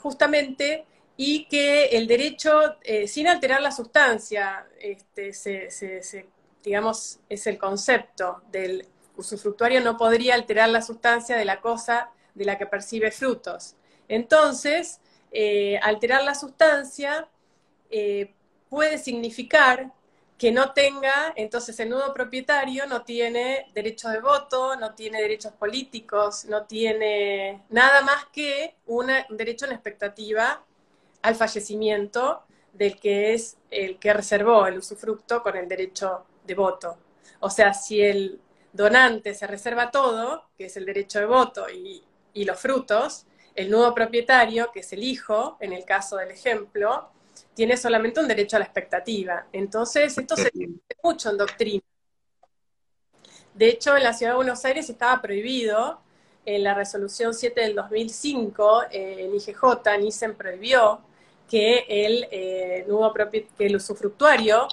justamente, y que el derecho, sin alterar la sustancia, digamos, es el concepto del usufructuario, no podría alterar la sustancia de la cosa de la que percibe frutos. Entonces, alterar la sustancia puede significar que no tenga, entonces el nudo propietario no tiene derecho de voto, no tiene derechos políticos, no tiene nada más que un derecho en expectativa al fallecimiento del que es el que reservó el usufructo con el derecho de voto. O sea, si el donante se reserva todo, que es el derecho de voto y los frutos, el nudo propietario, que es el hijo, en el caso del ejemplo, tiene solamente un derecho a la expectativa. Entonces, esto se discute mucho en doctrina. De hecho, en la Ciudad de Buenos Aires estaba prohibido, en la resolución 7 del 2005, en IGJ, NICEN prohibió que que el usufructuario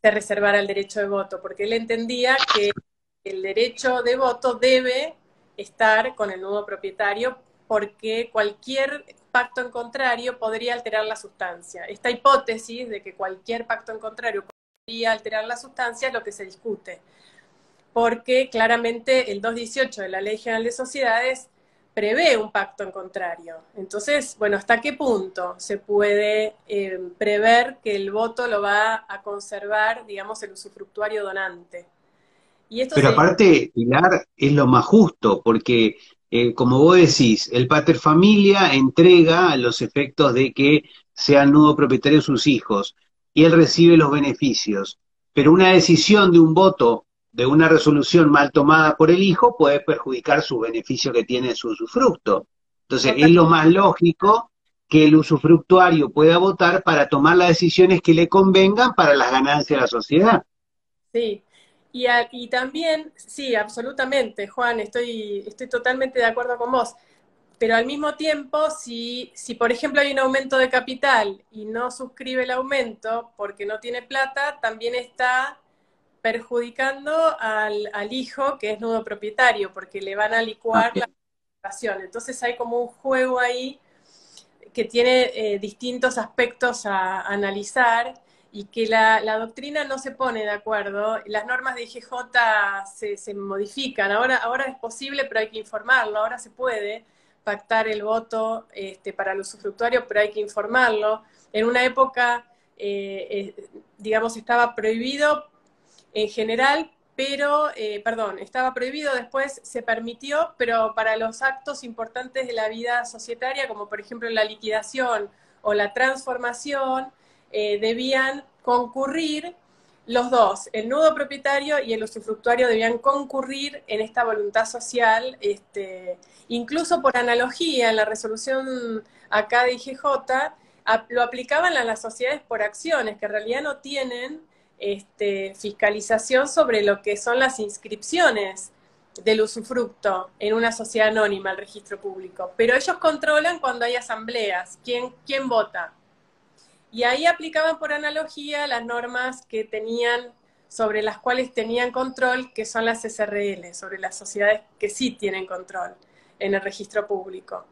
se reservara el derecho de voto, porque él entendía que el derecho de voto debe estar con el nudo propietario, porque cualquier pacto en contrario podría alterar la sustancia. Esta hipótesis de que cualquier pacto en contrario podría alterar la sustancia es lo que se discute, porque claramente el 218 de la Ley General de Sociedades prevé un pacto en contrario. Entonces, bueno, ¿hasta qué punto se puede prever que el voto lo va a conservar, digamos, el usufructuario donante? Y esto Pero se... aparte, Pilar, es lo más justo, porque como vos decís, el pater familia entrega a los efectos de que sea el nudo propietario de sus hijos y él recibe los beneficios. Pero una decisión de un voto, de una resolución mal tomada por el hijo, puede perjudicar su beneficio que tiene su usufructo. Entonces, es Total, lo más lógico que el usufructuario pueda votar para tomar las decisiones que le convengan para las ganancias de la sociedad. sí. Y también, sí, absolutamente, Juan, estoy totalmente de acuerdo con vos. Pero al mismo tiempo, si por ejemplo hay un aumento de capital y no suscribe el aumento porque no tiene plata, también está perjudicando al hijo que es nudo propietario, porque le van a Ah, licuar la participación. Entonces hay como un juego ahí que tiene distintos aspectos a analizar y que la doctrina no se pone de acuerdo. Las normas de IGJ se modifican. Ahora es posible, pero hay que informarlo. Ahora se puede pactar el voto para el usufructuario, pero hay que informarlo. En una época, digamos, estaba prohibido en general, pero, perdón, estaba prohibido, después se permitió, pero para los actos importantes de la vida societaria, como por ejemplo la liquidación o la transformación, debían concurrir los dos, el nudo propietario y el usufructuario debían concurrir en esta voluntad social, incluso por analogía en la resolución acá de IGJ, lo aplicaban a las sociedades por acciones, que en realidad no tienen fiscalización sobre lo que son las inscripciones del usufructo en una sociedad anónima al registro público. Pero ellos controlan cuando hay asambleas, quién vota. Y ahí aplicaban por analogía las normas que tenían, sobre las cuales tenían control, que son las SRL, sobre las sociedades que sí tienen control en el registro público.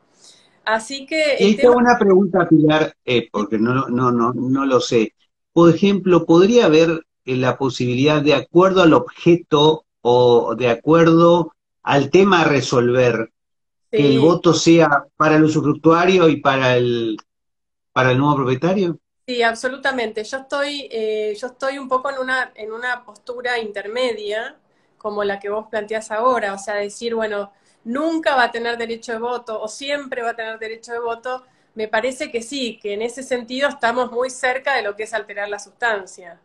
Así que y el ahí te hago tema... una pregunta, Pilar, porque no lo sé. Por ejemplo, ¿podría haber la posibilidad, de acuerdo al objeto o de acuerdo al tema a resolver, que el Sí, voto sea para el usufructuario y para el nuevo propietario? sí, absolutamente. Yo estoy un poco en una postura intermedia, como la que vos planteás ahora, o sea, decir, bueno, nunca va a tener derecho de voto o siempre va a tener derecho de voto. Me parece que sí, que en ese sentido estamos muy cerca de lo que es alterar la sustancia,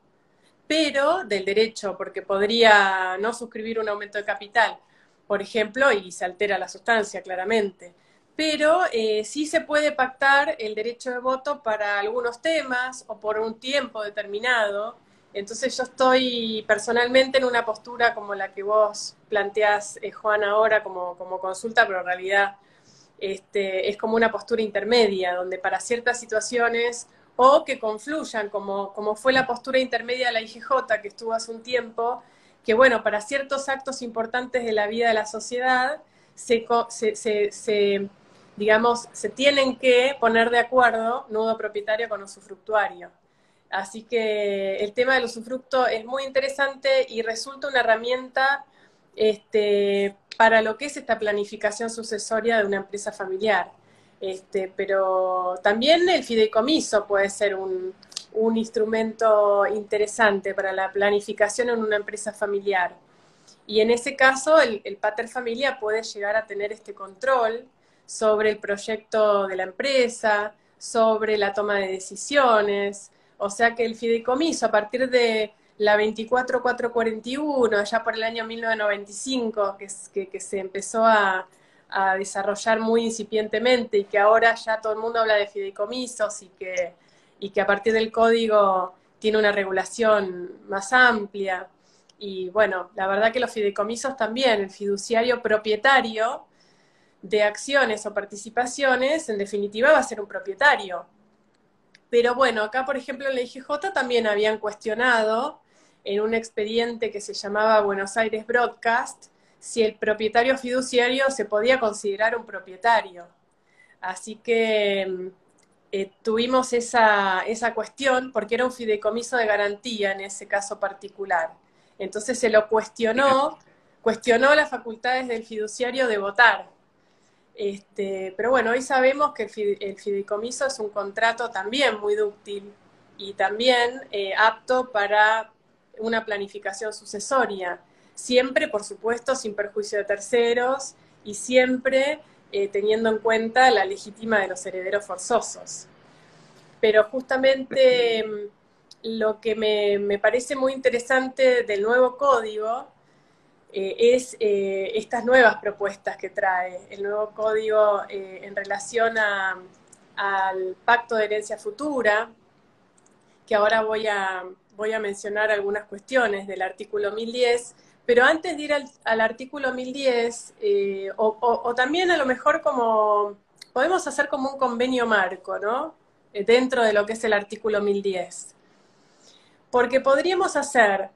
pero del derecho, porque podría no suscribir un aumento de capital, por ejemplo, y se altera la sustancia claramente. Pero sí se puede pactar el derecho de voto para algunos temas o por un tiempo determinado. Entonces yo estoy personalmente en una postura como la que vos planteás, Juan, ahora como consulta, pero en realidad es como una postura intermedia, donde para ciertas situaciones o que confluyan, como fue la postura intermedia de la IGJ que estuvo hace un tiempo, que bueno, para ciertos actos importantes de la vida de la sociedad digamos, se tienen que poner de acuerdo nudo propietario con usufructuario. Así que el tema del usufructo es muy interesante y resulta una herramienta para lo que es esta planificación sucesoria de una empresa familiar. Pero también el fideicomiso puede ser un instrumento interesante para la planificación en una empresa familiar. Y en ese caso, el pater familia puede llegar a tener este control sobre el proyecto de la empresa, sobre la toma de decisiones. O sea que el fideicomiso, a partir de la 24441, allá por el año 1995, que se empezó a desarrollar muy incipientemente y que ahora ya todo el mundo habla de fideicomisos y que a partir del código tiene una regulación más amplia. Y bueno, la verdad que los fideicomisos también, el fiduciario propietario de acciones o participaciones, en definitiva va a ser un propietario. Pero bueno, acá por ejemplo en la IGJ también habían cuestionado en un expediente que se llamaba Buenos Aires Broadcast si el propietario fiduciario se podía considerar un propietario. Así que tuvimos esa cuestión porque era un fideicomiso de garantía en ese caso particular. Entonces se lo cuestionó las facultades del fiduciario de votar. Pero bueno, hoy sabemos que el fideicomiso es un contrato también muy dúctil y también apto para una planificación sucesoria, siempre, por supuesto, sin perjuicio de terceros y siempre teniendo en cuenta la legítima de los herederos forzosos. Pero justamente lo que me parece muy interesante del nuevo código es estas nuevas propuestas que trae el nuevo código en relación al pacto de herencia futura, que ahora voy a mencionar algunas cuestiones del artículo 1010, pero antes de ir al artículo 1010, o también a lo mejor como, podemos hacer como un convenio marco, ¿no? Dentro de lo que es el artículo 1010. Porque podríamos hacer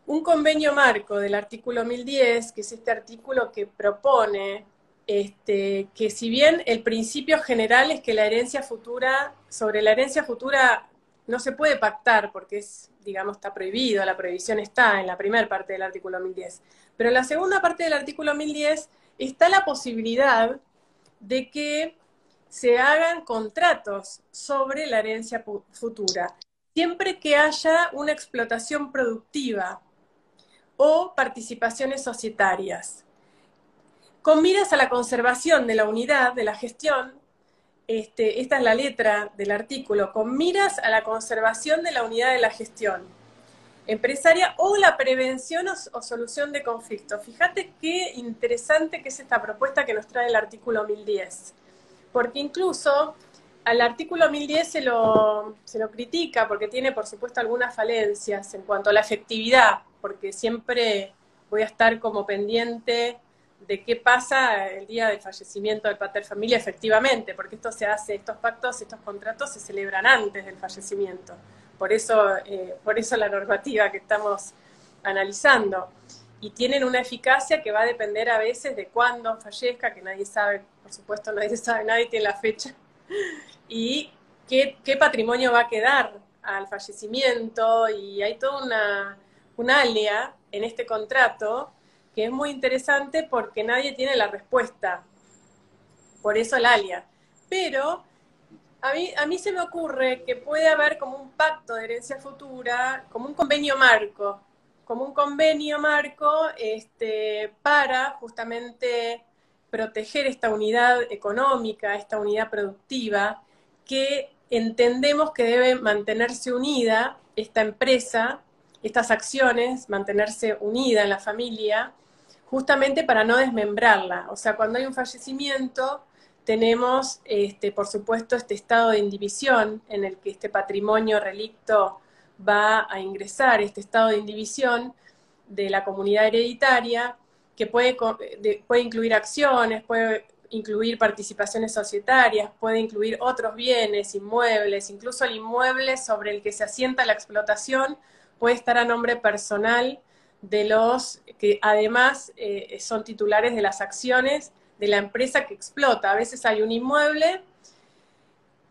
un convenio marco del artículo 1010, que es este artículo que propone que si bien el principio general es que la herencia futura, sobre la herencia futura no se puede pactar porque es, digamos, está prohibido, la prohibición está en la primera parte del artículo 1010, pero en la segunda parte del artículo 1010 está la posibilidad de que se hagan contratos sobre la herencia futura, siempre que haya una explotación productiva o participaciones societarias. Con miras a la conservación de la unidad de la gestión, esta es la letra del artículo, con miras a la conservación de la unidad de la gestión empresaria o la prevención o solución de conflictos. Fíjate qué interesante que es esta propuesta que nos trae el artículo 1010, porque incluso al artículo 1010 se lo critica porque tiene, por supuesto, algunas falencias en cuanto a la efectividad, porque siempre voy a estar como pendiente de qué pasa el día del fallecimiento del pater familia efectivamente, porque esto se hace, estos pactos, estos contratos se celebran antes del fallecimiento. Por eso la normativa que estamos analizando. Y tienen una eficacia que va a depender a veces de cuándo fallezca, que nadie sabe, por supuesto nadie tiene la fecha, y qué patrimonio va a quedar al fallecimiento, y hay toda una alea en este contrato que es muy interesante porque nadie tiene la respuesta, por eso el alia. Pero a mí se me ocurre que puede haber como un pacto de herencia futura, como un convenio marco, para justamente proteger esta unidad económica, esta unidad productiva, que entendemos que debe mantenerse unida esta empresa, estas acciones, mantenerse unida en la familia, justamente para no desmembrarla. O sea, cuando hay un fallecimiento, tenemos, por supuesto, este estado de indivisión en el que este patrimonio relicto va a ingresar, este estado de indivisión de la comunidad hereditaria, que puede incluir acciones, puede incluir participaciones societarias, puede incluir otros bienes, inmuebles, incluso el inmueble sobre el que se asienta la explotación puede estar a nombre personal de los que además son titulares de las acciones de la empresa que explota. A veces hay un inmueble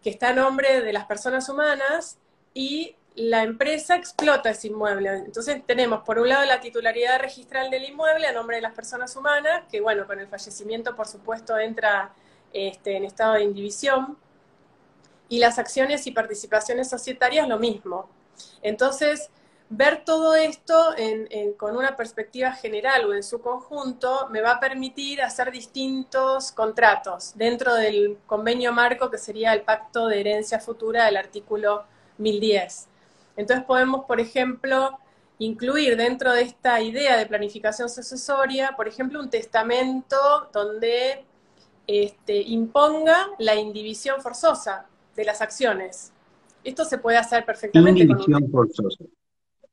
que está a nombre de las personas humanas y la empresa explota ese inmueble. Entonces tenemos por un lado la titularidad registral del inmueble a nombre de las personas humanas, que bueno, con el fallecimiento por supuesto entra en estado de indivisión, y las acciones y participaciones societarias lo mismo. Entonces, ver todo esto con una perspectiva general o en su conjunto me va a permitir hacer distintos contratos dentro del convenio marco que sería el Pacto de Herencia Futura del artículo 1010. Entonces podemos, por ejemplo, incluir dentro de esta idea de planificación sucesoria, por ejemplo, un testamento donde imponga la indivisión forzosa de las acciones. Esto se puede hacer perfectamente con un Indivisión forzosa.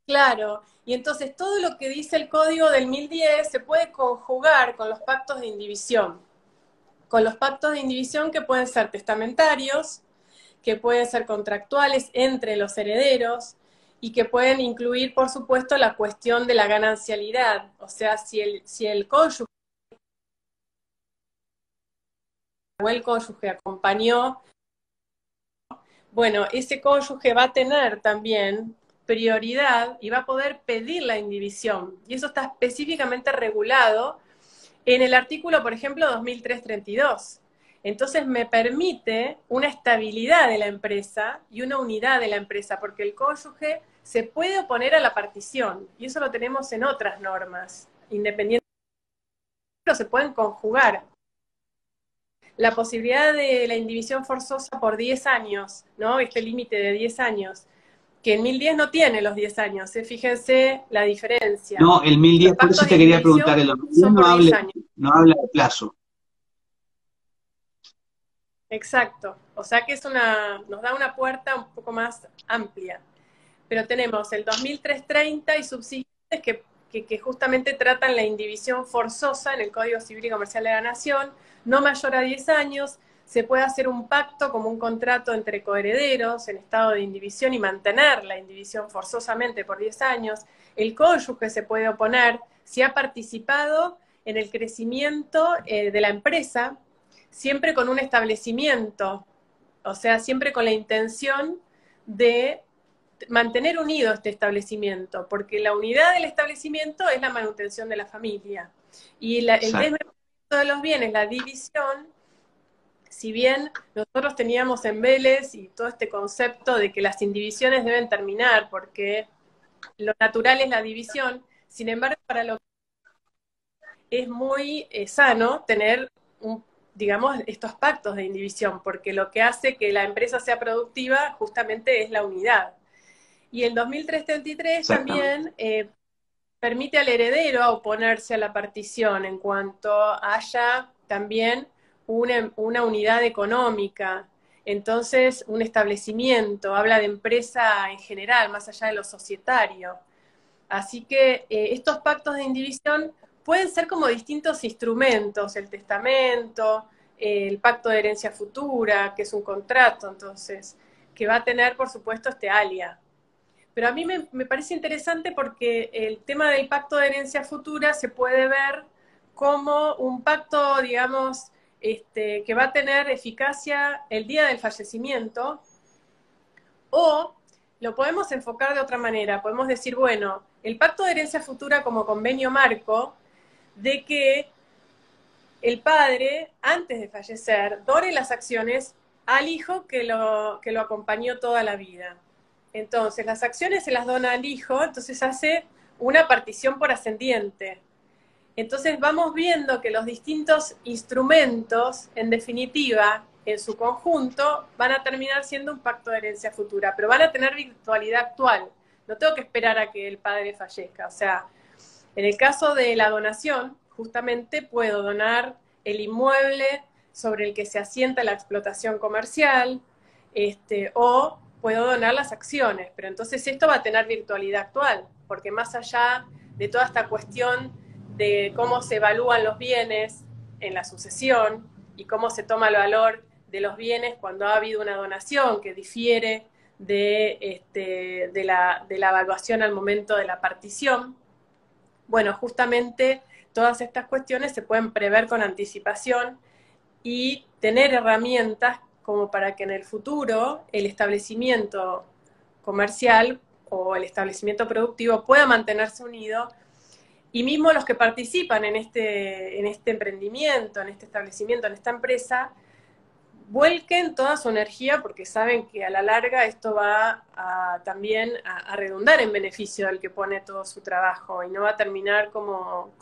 Claro, y entonces todo lo que dice el código del 1010 se puede conjugar con los pactos de indivisión. Con los pactos de indivisión que pueden ser testamentarios, que pueden ser contractuales entre los herederos y que pueden incluir, por supuesto, la cuestión de la ganancialidad. O sea, si el cónyuge o el cónyuge acompañó, bueno, ese cónyuge va a tener también prioridad y va a poder pedir la indivisión. Y eso está específicamente regulado en el artículo, por ejemplo, 2332. Entonces me permite una estabilidad de la empresa y una unidad de la empresa, porque el cónyuge se puede oponer a la partición, y eso lo tenemos en otras normas, independientemente, pero se pueden conjugar. La posibilidad de la indivisión forzosa por 10 años, ¿no? Este límite de 10 años, que en 1010 no tiene los 10 años, fíjense la diferencia. No, el 1010, por eso te quería preguntar, el 1010 no habla de plazo. Exacto, o sea que nos da una puerta un poco más amplia. pero tenemos el 2330 y subsiguientes que justamente tratan la indivisión forzosa en el Código Civil y Comercial de la Nación, no mayor a 10 años, se puede hacer un pacto como un contrato entre coherederos en estado de indivisión y mantener la indivisión forzosamente por 10 años. El cónyuge se puede oponer si ha participado en el crecimiento de la empresa, siempre con un establecimiento, o sea, siempre con la intención de mantener unido este establecimiento, porque la unidad del establecimiento es la manutención de la familia. Y el desmembramiento de los bienes, la división, si bien nosotros teníamos en Vélez y todo este concepto de que las indivisiones deben terminar, porque lo natural es la división, sin embargo, para lo que es muy sano tener, digamos, estos pactos de indivisión, porque lo que hace que la empresa sea productiva justamente es la unidad. Y el 2333 también permite al heredero oponerse a la partición en cuanto haya también una unidad económica. Entonces, un establecimiento, habla de empresa en general, más allá de lo societario. Así que estos pactos de indivisión pueden ser como distintos instrumentos, el testamento, el pacto de herencia futura, que es un contrato, entonces, que va a tener, por supuesto, este alia. Pero a mí me parece interesante porque el tema del pacto de herencia futura se puede ver como un pacto, digamos, que va a tener eficacia el día del fallecimiento, o lo podemos enfocar de otra manera. Podemos decir, bueno, el pacto de herencia futura como convenio marco de que el padre, antes de fallecer, done las acciones al hijo que lo acompañó toda la vida. Entonces, las acciones se las dona al hijo, entonces hace una partición por ascendiente. Entonces vamos viendo que los distintos instrumentos, en definitiva, en su conjunto, van a terminar siendo un pacto de herencia futura, pero van a tener virtualidad actual. No tengo que esperar a que el padre fallezca. O sea, en el caso de la donación, justamente puedo donar el inmueble sobre el que se asienta la explotación comercial, o puedo donar las acciones, pero entonces esto va a tener virtualidad actual, porque más allá de toda esta cuestión de cómo se evalúan los bienes en la sucesión y cómo se toma el valor de los bienes cuando ha habido una donación que difiere de la evaluación al momento de la partición, bueno, justamente todas estas cuestiones se pueden prever con anticipación y tener herramientas como para que en el futuro el establecimiento comercial o el establecimiento productivo pueda mantenerse unido, y mismo los que participan en este emprendimiento, en este establecimiento, en esta empresa, vuelquen toda su energía porque saben que a la larga esto va también a redundar en beneficio del que pone todo su trabajo y no va a terminar como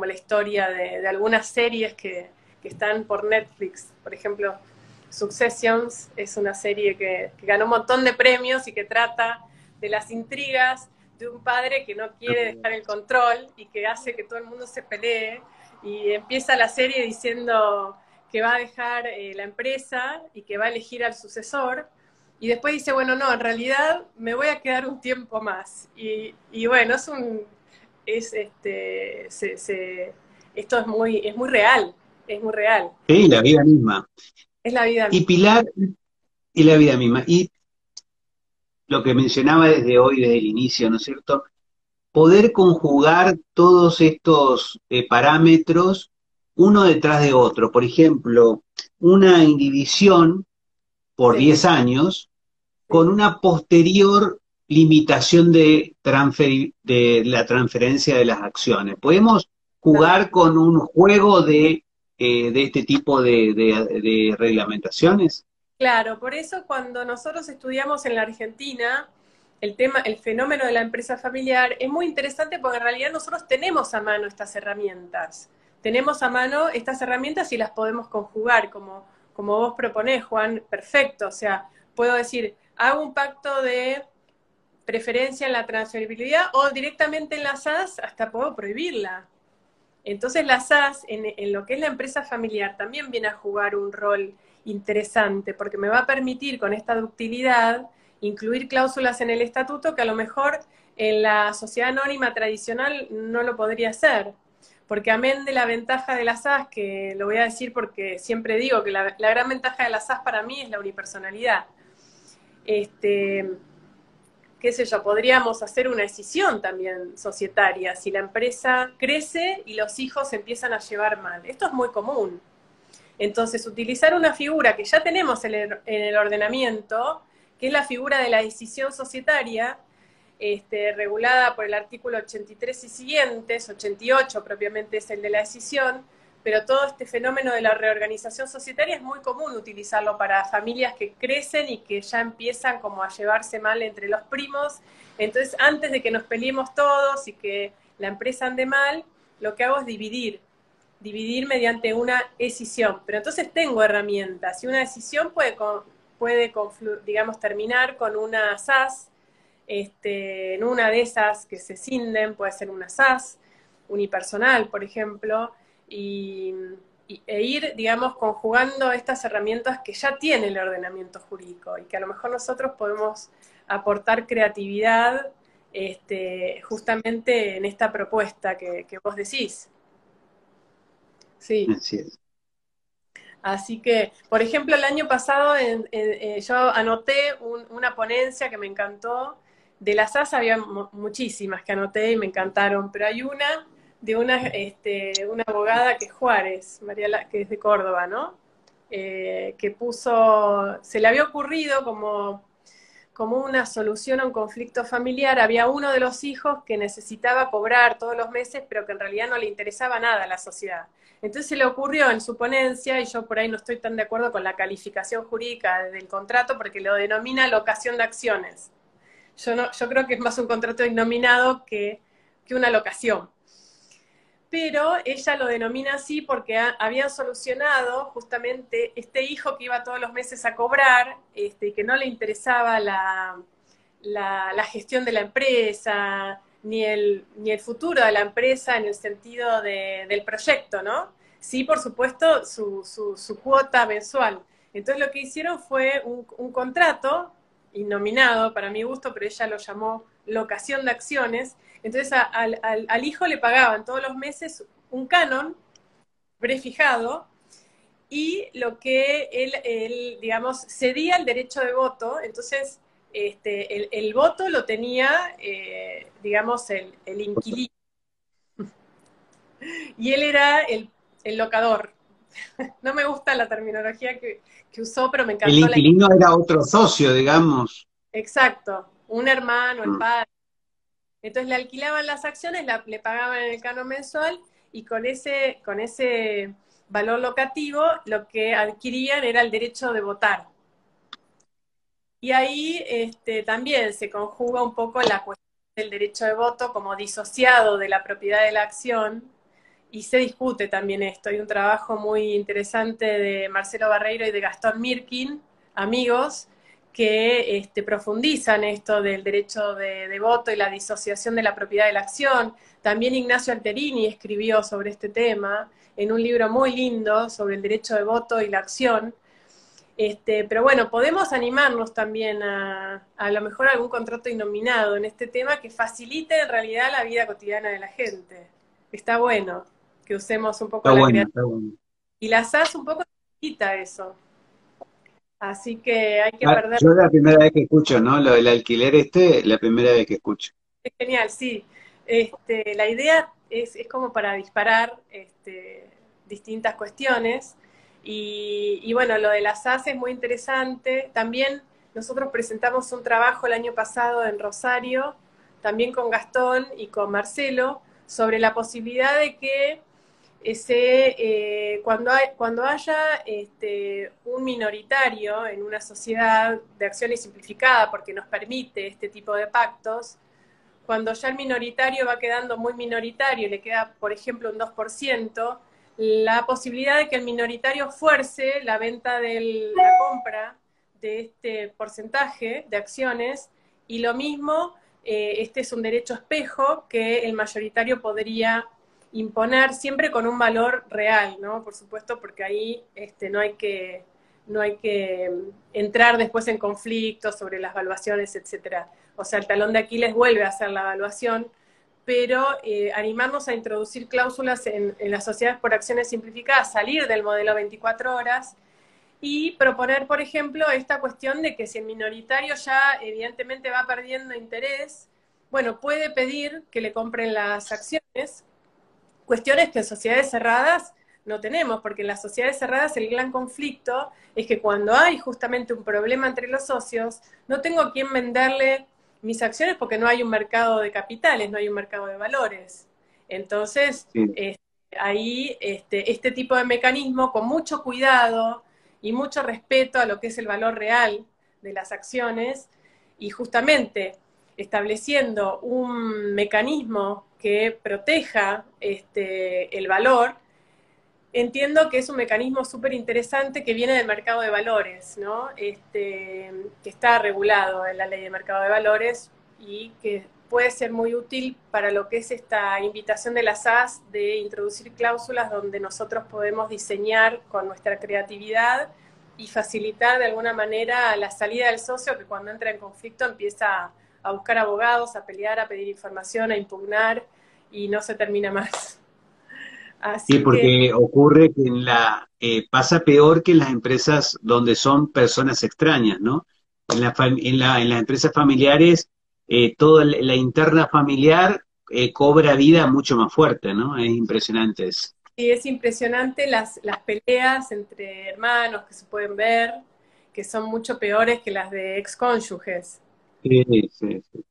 la historia de algunas series que están por Netflix. Por ejemplo, Successions es una serie que ganó un montón de premios y que trata de las intrigas de un padre que no quiere dejar el control y que hace que todo el mundo se pelee, y empieza la serie diciendo que va a dejar la empresa y que va a elegir al sucesor, y después dice, bueno, no, en realidad me voy a quedar un tiempo más. Y bueno, esto es muy real, es muy real. Sí, la vida misma. Es la vida Y misma. Pilar, y la vida misma. Y lo que mencionaba desde hoy, desde el inicio, ¿no es cierto? Poder conjugar todos estos parámetros uno detrás de otro. Por ejemplo, una indivisión por Sí, 10 años con sí. una posterior limitación de la transferencia de las acciones. Podemos jugar con un juego de este tipo de reglamentaciones. Claro, por eso cuando nosotros estudiamos en la Argentina el fenómeno de la empresa familiar es muy interesante porque en realidad nosotros tenemos a mano estas herramientas. Tenemos a mano estas herramientas y las podemos conjugar como vos proponés, Juan, perfecto. O sea, puedo decir, hago un pacto de preferencia en la transferibilidad o directamente en las SAS hasta puedo prohibirla. Entonces la SAS, en lo que es la empresa familiar, también viene a jugar un rol interesante, porque me va a permitir con esta ductilidad incluir cláusulas en el estatuto que a lo mejor en la sociedad anónima tradicional no lo podría hacer. Porque amén de la ventaja de las SAS, que lo voy a decir porque siempre digo que la gran ventaja de las SAS para mí es la unipersonalidad. Qué sé yo, podríamos hacer una decisión también societaria, si la empresa crece y los hijos se empiezan a llevar mal. Esto es muy común. Entonces, utilizar una figura que ya tenemos en el ordenamiento, que es la figura de la decisión societaria, regulada por el artículo 83 y siguientes, 88 propiamente es el de la decisión, pero todo este fenómeno de la reorganización societaria es muy común utilizarlo para familias que crecen y que ya empiezan como a llevarse mal entre los primos. Entonces, antes de que nos peleemos todos y que la empresa ande mal, lo que hago es dividir mediante una escisión. Pero entonces tengo herramientas y una decisión puede digamos, terminar con una SAS, en una de esas que se cinden, puede ser una SAS unipersonal, por ejemplo, e ir, digamos, conjugando estas herramientas que ya tiene el ordenamiento jurídico y que a lo mejor nosotros podemos aportar creatividad justamente en esta propuesta que vos decís. Sí. Así es. Así que, por ejemplo, el año pasado yo anoté una ponencia que me encantó. De las SAS había muchísimas que anoté y me encantaron, pero hay una de una abogada que es Juárez, que es de Córdoba, ¿no? Que se le había ocurrido como una solución a un conflicto familiar. Había uno de los hijos que necesitaba cobrar todos los meses, pero que en realidad no le interesaba nada a la sociedad. Entonces se le ocurrió en su ponencia, y yo por ahí no estoy tan de acuerdo con la calificación jurídica del contrato, porque lo denomina locación de acciones. Yo creo que es más un contrato innominado que una locación. Pero ella lo denomina así porque habían solucionado justamente este hijo que iba todos los meses a cobrar, y que no le interesaba la gestión de la empresa, ni el futuro de la empresa en el sentido del proyecto, ¿no? Sí, por supuesto, su cuota mensual. Entonces lo que hicieron fue un contrato innominado, para mi gusto, pero ella lo llamó locación de acciones. Entonces al hijo le pagaban todos los meses un canon prefijado, y lo que él, digamos, cedía el derecho de voto. Entonces el voto lo tenía, digamos, el inquilino, y él era el locador. No me gusta la terminología que usó, pero me El encantó inquilino era otro socio, digamos. Exacto, un hermano, el padre. Entonces le alquilaban las acciones, le pagaban el canon mensual, y con ese valor locativo lo que adquirían era el derecho de votar. Y ahí también se conjuga un poco la cuestión del derecho de voto como disociado de la propiedad de la acción, y se discute también esto. Hay un trabajo muy interesante de Marcelo Barreiro y de Gastón Mirkin, amigos, que profundizan esto del derecho de voto y la disociación de la propiedad de la acción. También Ignacio Alterini escribió sobre este tema en un libro muy lindo sobre el derecho de voto y la acción. Pero bueno, podemos animarnos también a lo mejor algún contrato innominado en este tema que facilite en realidad la vida cotidiana de la gente. Está bueno que usemos un poco Está la bueno, creatividad. está bueno. Y la SAS un poco necesita eso. Así que hay que Ah, perder. yo la primera vez que escucho, ¿no? Lo del alquiler la primera vez que escucho. Es genial, sí. La idea es como para disparar distintas cuestiones. Y bueno, lo de las SAS es muy interesante. También nosotros presentamos un trabajo el año pasado en Rosario, también con Gastón y con Marcelo, sobre la posibilidad de que cuando haya un minoritario en una sociedad de acciones simplificada, porque nos permite este tipo de pactos, cuando ya el minoritario va quedando muy minoritario y le queda, por ejemplo, un 2%, la posibilidad de que el minoritario fuerce la venta la compra de este porcentaje de acciones, y lo mismo, este es un derecho espejo que el mayoritario podría imponer siempre con un valor real, ¿no? Por supuesto, porque ahí no hay que no hay que entrar después en conflictos sobre las evaluaciones, etcétera. O sea, el talón de Aquiles vuelve a hacer la evaluación, pero animarnos a introducir cláusulas en las sociedades por acciones simplificadas, salir del modelo 24 horas y proponer, por ejemplo, esta cuestión de que si el minoritario ya evidentemente va perdiendo interés, bueno, puede pedir que le compren las acciones, cuestiones que en sociedades cerradas no tenemos, porque en las sociedades cerradas el gran conflicto es que cuando hay justamente un problema entre los socios, no tengo a quién venderle mis acciones porque no hay un mercado de capitales, no hay un mercado de valores. Entonces, Sí. ahí este tipo de mecanismo, con mucho cuidado y mucho respeto a lo que es el valor real de las acciones, y justamente estableciendo un mecanismo que proteja el valor, entiendo que es un mecanismo súper interesante que viene del mercado de valores, ¿no? Que está regulado en la ley de mercado de valores y que puede ser muy útil para lo que es esta invitación de las SAS de introducir cláusulas donde nosotros podemos diseñar con nuestra creatividad y facilitar de alguna manera la salida del socio que cuando entra en conflicto empieza a buscar abogados, a pelear, a pedir información, a impugnar y no se termina más. Sí, Así que porque ocurre que pasa peor que en las empresas donde son personas extrañas, ¿no? En las empresas familiares, toda la interna familiar cobra vida mucho más fuerte, ¿no? Es impresionante eso. sí, es impresionante las peleas entre hermanos que se pueden ver, que son mucho peores que las de excónyuges. Sí, sí, sí.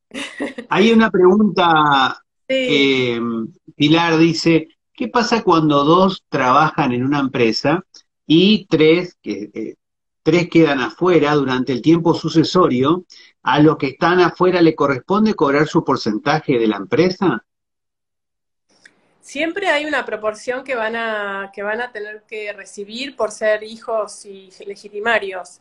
Hay una pregunta, Sí, eh, Pilar dice, ¿qué pasa cuando dos trabajan en una empresa y tres quedan afuera durante el tiempo sucesorio? ¿A los que están afuera le corresponde cobrar su porcentaje de la empresa? siempre hay una proporción que van a tener que recibir por ser hijos y legitimarios,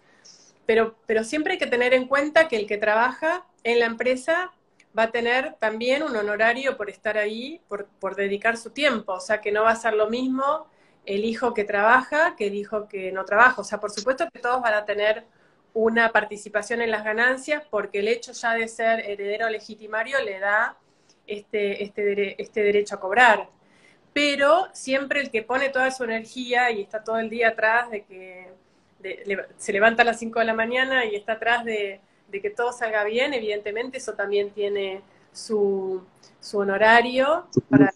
pero siempre hay que tener en cuenta que el que trabaja en la empresa va a tener también un honorario por estar ahí, por dedicar su tiempo, o sea que no va a ser lo mismo el hijo que trabaja que el hijo que no trabaja, o sea, por supuesto que todos van a tener una participación en las ganancias porque el hecho ya de ser heredero legitimario le da este derecho a cobrar, pero siempre el que pone toda su energía y está todo el día atrás de que se levanta a las 5 de la mañana y está atrás de que todo salga bien, evidentemente eso también tiene su honorario, para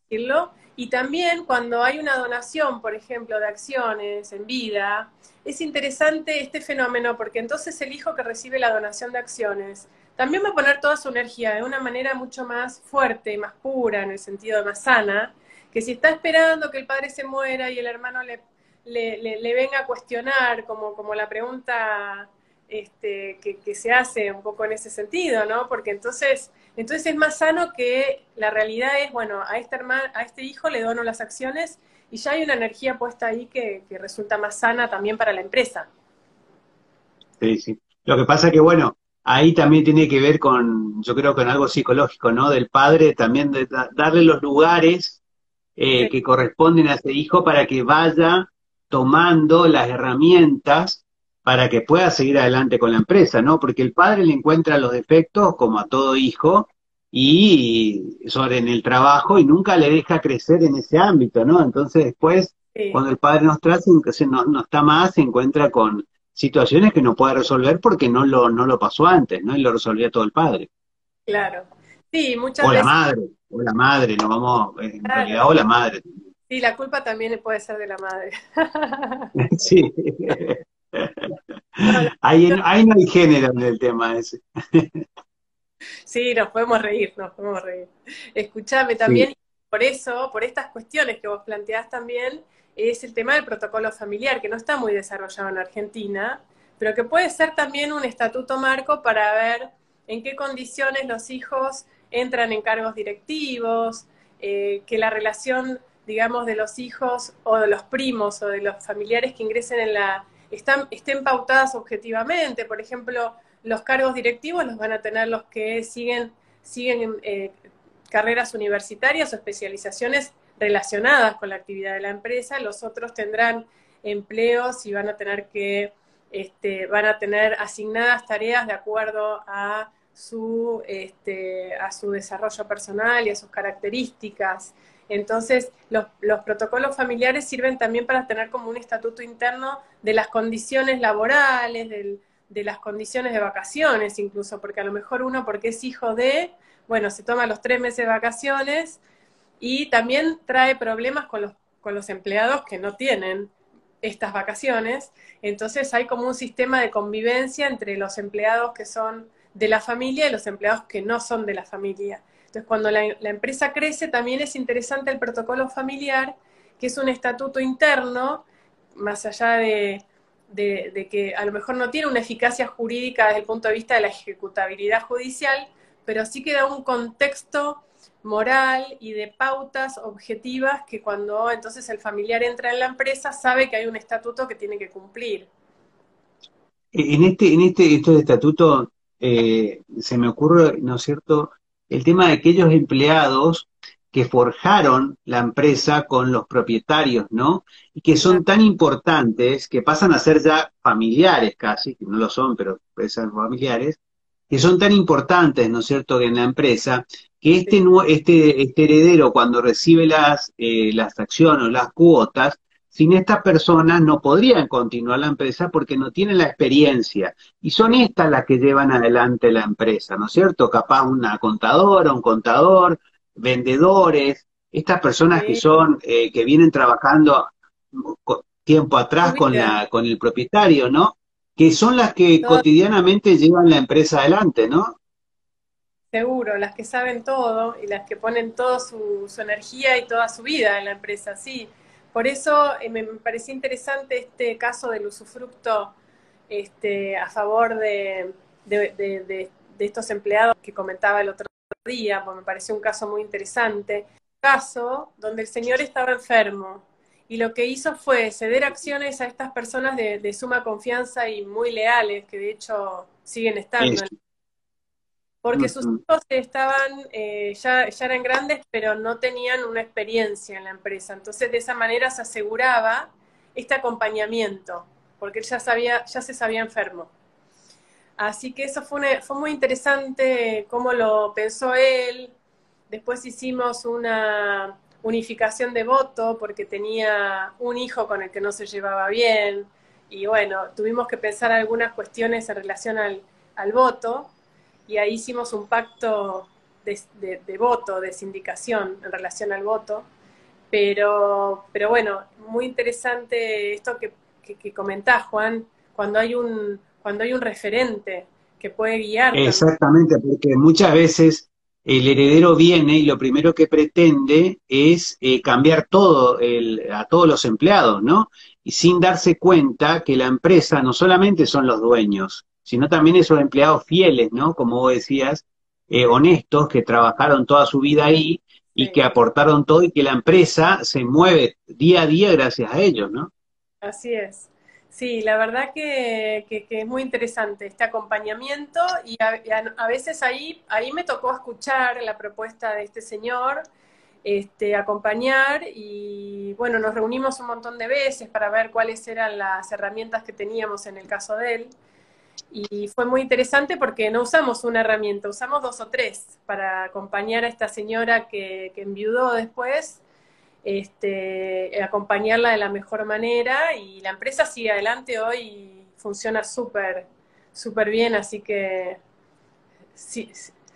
decirlo. Y también cuando hay una donación, por ejemplo, de acciones en vida, es interesante este fenómeno porque entonces el hijo que recibe la donación de acciones también va a poner toda su energía de una manera mucho más fuerte, más pura, en el sentido de más sana, que si está esperando que el padre se muera y el hermano le venga a cuestionar, como la pregunta que se hace un poco en ese sentido, ¿no? Porque entonces es más sano que la realidad es, bueno, a este hijo le dono las acciones y ya hay una energía puesta ahí que resulta más sana también para la empresa. Sí, sí. Lo que pasa que, bueno, ahí también tiene que ver con, yo creo, con algo psicológico, ¿no? Del padre también de darle los lugares Sí, que corresponden a ese hijo para que vaya tomando las herramientas para que pueda seguir adelante con la empresa, ¿no? Porque el padre le encuentra los defectos, como a todo hijo, y sobre en el trabajo y nunca le deja crecer en ese ámbito, ¿no? Entonces después, sí, cuando el padre no está más, se encuentra con situaciones que no puede resolver porque no lo pasó antes, ¿no? Y lo resolvía todo el padre. claro. Sí, muchas veces, O la madre, no vamos, en realidad, claro. o la madre. Sí, la culpa también puede ser de la madre. Sí. No, la Ahí no hay género en el tema ese. sí, nos podemos reír, nos podemos reír. Escuchame Sí, también, por eso, por estas cuestiones que vos planteás también, es el tema del protocolo familiar, que no está muy desarrollado en Argentina, pero que puede ser también un estatuto marco para ver en qué condiciones los hijos entran en cargos directivos, que la relación, digamos, de los hijos o de los primos o de los familiares que ingresen estén pautadas objetivamente. Por ejemplo, los cargos directivos los van a tener los que siguen carreras universitarias o especializaciones relacionadas con la actividad de la empresa, los otros tendrán empleos y van a tener asignadas tareas de acuerdo a su desarrollo personal y a sus características. Entonces, los protocolos familiares sirven también para tener como un estatuto interno de las condiciones laborales, de las condiciones de vacaciones incluso, porque a lo mejor uno, porque es hijo de, bueno, se toma los 3 meses de vacaciones y también trae problemas con los empleados que no tienen estas vacaciones. Entonces hay como un sistema de convivencia entre los empleados que son de la familia y los empleados que no son de la familia. Entonces, cuando la empresa crece, también es interesante el protocolo familiar, que es un estatuto interno, más allá de que a lo mejor no tiene una eficacia jurídica desde el punto de vista de la ejecutabilidad judicial, pero sí que da un contexto moral y de pautas objetivas que cuando entonces el familiar entra en la empresa sabe que hay un estatuto que tiene que cumplir. Estos estatutos, se me ocurre, ¿no es cierto?, el tema de aquellos empleados que forjaron la empresa con los propietarios, ¿no? Y que son tan importantes que pasan a ser ya familiares casi, que no lo son, pero empresas familiares, que son tan importantes, ¿no es cierto?, en la empresa, que este heredero cuando recibe las acciones o las cuotas, sin estas personas no podrían continuar la empresa porque no tienen la experiencia. Y son estas las que llevan adelante la empresa, ¿no es cierto? Capaz una contadora, un contador, vendedores, estas personas que Sí, son, que vienen trabajando tiempo su atrás vida. con el propietario, ¿no? Que son las que Todo cotidianamente llevan la empresa adelante, ¿no? seguro, las que saben todo y las que ponen toda su energía y toda su vida en la empresa, sí. Por eso me pareció interesante este caso del usufructo a favor de estos empleados que comentaba el otro día, porque me pareció un caso muy interesante. Un caso donde el señor estaba enfermo y lo que hizo fue ceder acciones a estas personas de suma confianza y muy leales, que de hecho siguen estando, Eso. porque sus Ujú. hijos ya eran grandes, pero no tenían una experiencia en la empresa. Entonces, de esa manera se aseguraba este acompañamiento, porque él ya se sabía enfermo. Así que eso fue muy interesante cómo lo pensó él. Después hicimos una unificación de voto porque tenía un hijo con el que no se llevaba bien. Y bueno, tuvimos que pensar algunas cuestiones en relación al voto y ahí hicimos un pacto de voto, de sindicación en relación al voto. Pero bueno, muy interesante esto que comentás, Juan, cuando hay un referente que puede guiar también. Exactamente, porque muchas veces el heredero viene y lo primero que pretende es cambiar a todos los empleados, ¿no? Y sin darse cuenta que la empresa no solamente son los dueños, sino también esos empleados fieles, ¿no? Como vos decías, honestos, que trabajaron toda su vida ahí y que Sí, aportaron todo y que la empresa se mueve día a día gracias a ellos, ¿no? así es. Sí, la verdad que es muy interesante este acompañamiento y a veces ahí me tocó escuchar la propuesta de este señor, acompañar y bueno, nos reunimos un montón de veces para ver cuáles eran las herramientas que teníamos en el caso de él. Y fue muy interesante porque no usamos una herramienta, usamos 2 o 3 para acompañar a esta señora que enviudó después, acompañarla de la mejor manera y la empresa sigue adelante hoy y funciona súper bien, así que sí,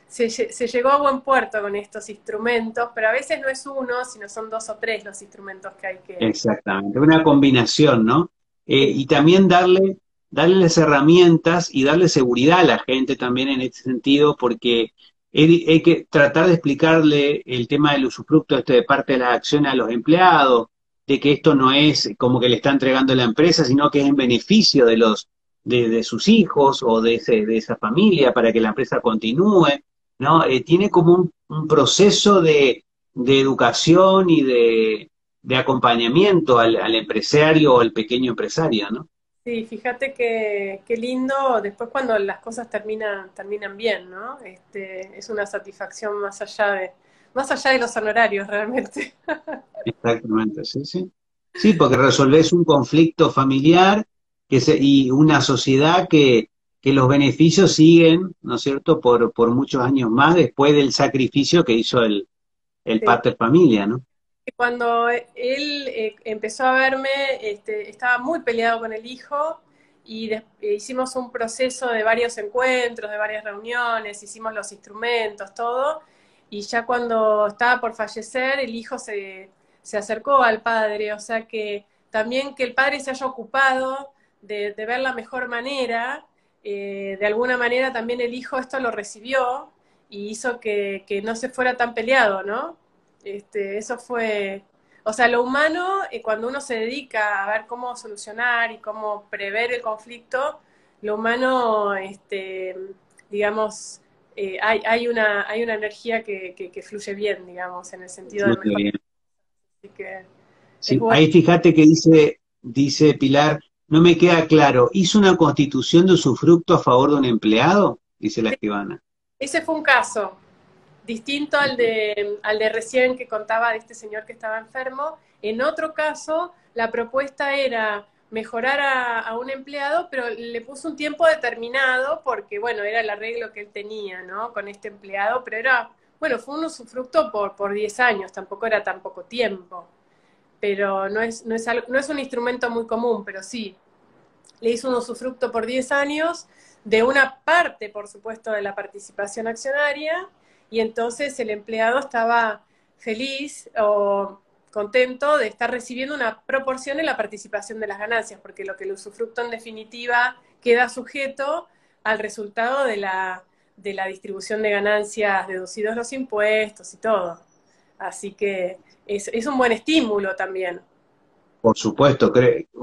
se llegó a buen puerto con estos instrumentos, pero a veces no es uno, sino son 2 o 3 los instrumentos que hay que... Exactamente, una combinación, ¿no? Sí, Y también darle las herramientas y darle seguridad a la gente también en este sentido, porque hay que tratar de explicarle el tema del usufructo de parte de las acciones a los empleados, de que esto no es como que le está entregando la empresa, sino que es en beneficio de sus hijos o de esa familia para que la empresa continúe, ¿no? Tiene como un proceso de educación y de acompañamiento al empresario o al pequeño empresario, ¿no? sí, fíjate que qué lindo después cuando las cosas terminan bien, ¿no? Es una satisfacción más allá de los honorarios realmente. Exactamente, sí, sí. Sí, porque resolvés un conflicto familiar y una sociedad que los beneficios siguen, ¿no es cierto?, por muchos años más después del sacrificio que hizo el Sí. pater familia, ¿no? Cuando él empezó a verme, estaba muy peleado con el hijo y hicimos un proceso de varios encuentros, de varias reuniones, hicimos los instrumentos, todo, y ya cuando estaba por fallecer, el hijo se acercó al padre, o sea que también que el padre se haya ocupado de ver la mejor manera, de alguna manera también el hijo esto lo recibió y hizo que no se fuera tan peleado, ¿no? Eso fue, o sea, lo humano, cuando uno se dedica a ver cómo solucionar y cómo prever el conflicto, lo humano, digamos, hay una energía que fluye bien, digamos, en el sentido de Muy mejor. bien. Así que es Sí, bueno. ahí fíjate que dice Pilar, no me queda claro, ¿hizo una constitución de usufructo a favor de un empleado? Dice la escribana. Ese fue un caso distinto al de recién que contaba de este señor que estaba enfermo. En otro caso, la propuesta era mejorar a un empleado, pero le puso un tiempo determinado porque, bueno, era el arreglo que él tenía, ¿no? Con este empleado, pero era, bueno, fue un usufructo por 10 años, tampoco era tan poco tiempo, pero no es un instrumento muy común, pero sí, le hizo un usufructo por 10 años de una parte, por supuesto, de la participación accionaria, y entonces el empleado estaba feliz o contento de estar recibiendo una proporción en la participación de las ganancias, porque lo que el usufructo en definitiva queda sujeto al resultado de la distribución de ganancias deducidos los impuestos y todo. Así que es un buen estímulo también. Por supuesto,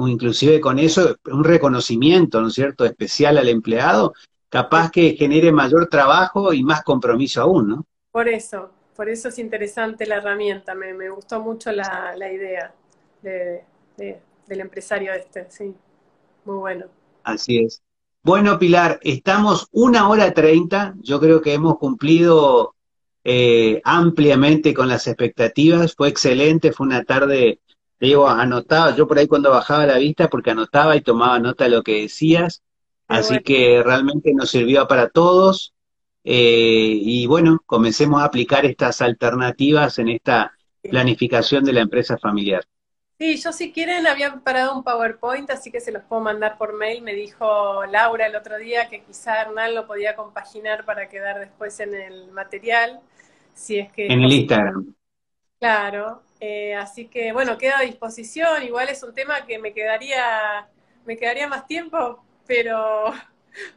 inclusive con eso, un reconocimiento, ¿no es cierto?, especial al empleado, capaz que genere mayor trabajo y más compromiso aún, ¿no? Por eso es interesante la herramienta, me gustó mucho la idea de, del empresario este, sí, muy bueno. Así es. Bueno, Pilar, estamos 1 hora 30. Yo creo que hemos cumplido ampliamente con las expectativas. Fue excelente, fue una tarde, te digo, anotaba, yo por ahí cuando bajaba la vista, porque anotaba y tomaba nota de lo que decías. Qué Así bueno. que realmente nos sirvió para todos. Y bueno, comencemos a aplicar estas alternativas en esta planificación de la empresa familiar. Sí, yo si quieren había preparado un PowerPoint, así que se los puedo mandar por mail. Me dijo Laura el otro día que quizá Hernán lo podía compaginar para quedar después en el material, si es que es En el posible. Instagram. Claro, así que bueno, queda a disposición. Igual es un tema que me quedaría más tiempo, pero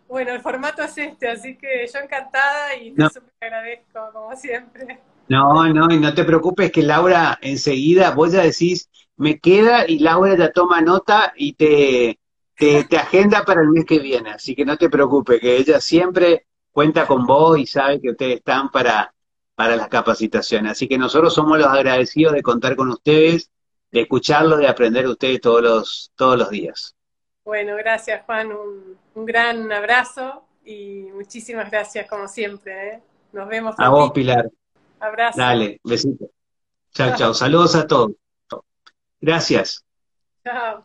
bueno, el formato es este, así que yo encantada y te No, súper agradezco, como siempre. no, y no te preocupes que Laura enseguida, vos ya decís, me queda y Laura ya toma nota y te agenda para el mes que viene. Así que no te preocupes, que ella siempre cuenta con vos y sabe que ustedes están para las capacitaciones. Así que nosotros somos los agradecidos de contar con ustedes, de escucharlos, de aprender de ustedes todos los días. Bueno, gracias Juan, un gran abrazo y muchísimas gracias como siempre, ¿eh? Nos vemos A vos, prontito. Pilar. Abrazo. Dale, besito. Chao, Chao. chao. Saludos a todos. Gracias. Chao.